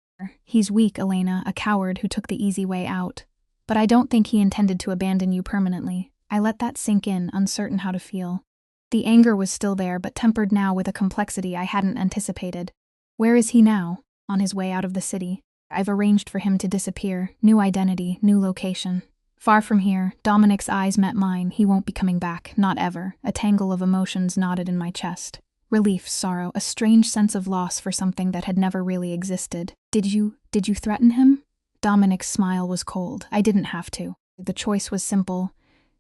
He's weak, Elena, a coward who took the easy way out. But I don't think he intended to abandon you permanently. I let that sink in, uncertain how to feel. The anger was still there, but tempered now with a complexity I hadn't anticipated. Where is he now? On his way out of the city. I've arranged for him to disappear. New identity, new location. Far from here, Dominic's eyes met mine. He won't be coming back, not ever. A tangle of emotions knotted in my chest. Relief, sorrow, a strange sense of loss for something that had never really existed. Did you threaten him? Dominic's smile was cold. I didn't have to. The choice was simple.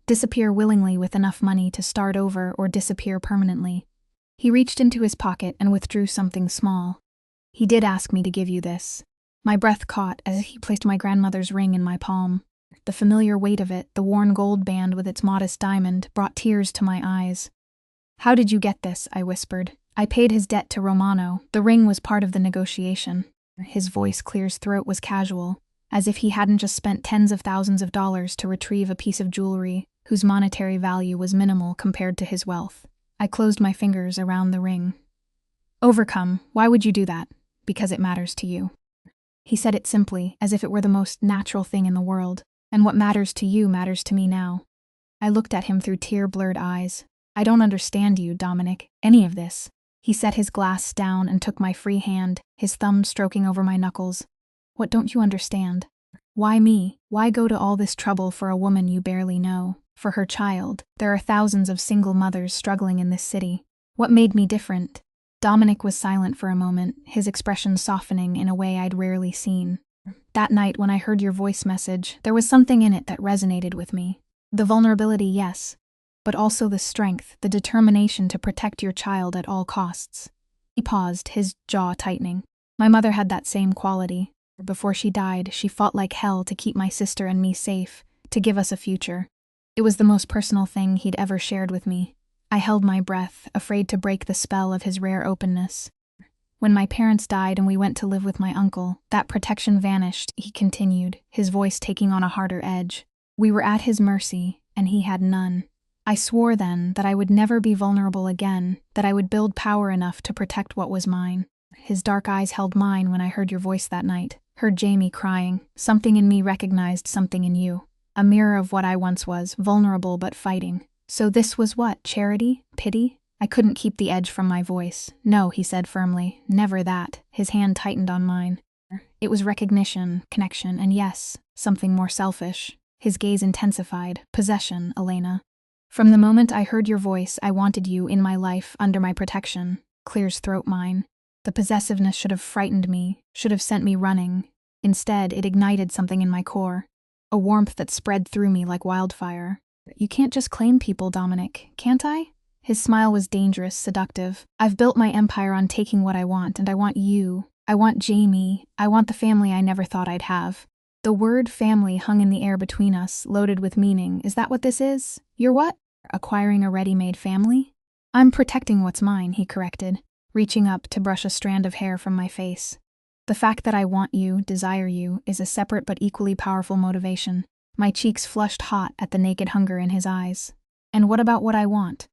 Disappear willingly with enough money to start over or disappear permanently. He reached into his pocket and withdrew something small. He did ask me to give you this. My breath caught as he placed my grandmother's ring in my palm. The familiar weight of it, the worn gold band with its modest diamond, brought tears to my eyes. "How did you get this?" I whispered. "I paid his debt to Romano. The ring was part of the negotiation." His voice clear as throat was casual, as if he hadn't just spent tens of thousands of dollars to retrieve a piece of jewelry whose monetary value was minimal compared to his wealth. I closed my fingers around the ring. "Overcome, why would you do that?" "Because it matters to you." He said it simply, as if it were the most natural thing in the world. "And what matters to you matters to me now." I looked at him through tear-blurred eyes. "I don't understand you, Dominic, any of this." He set his glass down and took my free hand, his thumb stroking over my knuckles. "What don't you understand? Why me? Why go to all this trouble for a woman you barely know? For her child. There are thousands of single mothers struggling in this city. What made me different?" Dominic was silent for a moment, his expression softening in a way I'd rarely seen. "That night when I heard your voice message, there was something in it that resonated with me. The vulnerability, yes, but also the strength, the determination to protect your child at all costs." He paused, his jaw tightening. "My mother had that same quality. Before she died, she fought like hell to keep my sister and me safe, to give us a future. It was the most personal thing he'd ever shared with me." I held my breath, afraid to break the spell of his rare openness. "When my parents died and we went to live with my uncle, that protection vanished," he continued, his voice taking on a harder edge. "We were at his mercy, and he had none. I swore then that I would never be vulnerable again, that I would build power enough to protect what was mine." His dark eyes held mine when I heard your voice that night, heard Jamie crying. Something in me recognized something in you. A mirror of what I once was, vulnerable but fighting. "So this was what, charity? Pity?" I couldn't keep the edge from my voice. "No," he said firmly, "never that." His hand tightened on mine. "It was recognition, connection, and yes, something more selfish." His gaze intensified. "Possession, Elena. From the moment I heard your voice, I wanted you in my life, under my protection." Clear's throat mine. The possessiveness should have frightened me, should have sent me running. Instead, it ignited something in my core. A warmth that spread through me like wildfire. "You can't just claim people, Dominic, can't I?" His smile was dangerous, seductive. "I've built my empire on taking what I want, and I want you. I want Jamie. I want the family I never thought I'd have." The word family hung in the air between us, loaded with meaning. "Is that what this is? You're what? Acquiring a ready-made family?" "I'm protecting what's mine," he corrected, reaching up to brush a strand of hair from my face. "The fact that I want you, desire you, is a separate but equally powerful motivation." My cheeks flushed hot at the naked hunger in his eyes. "And what about what I want?"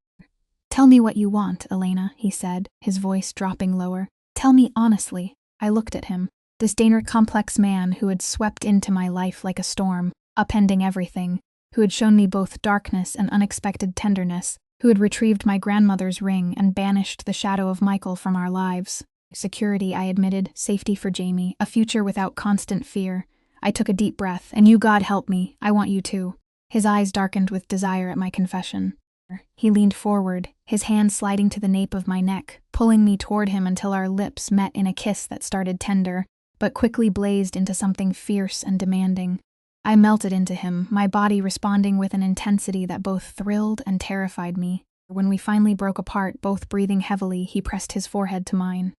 "Tell me what you want, Elena," he said, his voice dropping lower. "Tell me honestly." I looked at him. This complex man who had swept into my life like a storm, upending everything, who had shown me both darkness and unexpected tenderness, who had retrieved my grandmother's ring and banished the shadow of Michael from our lives. Security, I admitted, safety for Jamie, a future without constant fear. I took a deep breath. "And you, God help me, I want you too." His eyes darkened with desire at my confession. He leaned forward, his hand sliding to the nape of my neck, pulling me toward him until our lips met in a kiss that started tender, but quickly blazed into something fierce and demanding. I melted into him, my body responding with an intensity that both thrilled and terrified me. When we finally broke apart, both breathing heavily, he pressed his forehead to mine.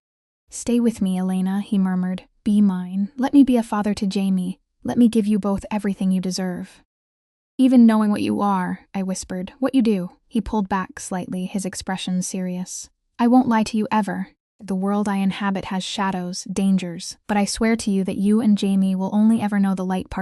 "Stay with me, Elena," he murmured. "Be mine. Let me be a father to Jamie. Let me give you both everything you deserve." "Even knowing what you are," I whispered. "What you do." He pulled back slightly, his expression serious. "I won't lie to you ever. The world I inhabit has shadows, dangers, but I swear to you that you and Jamie will only ever know the light part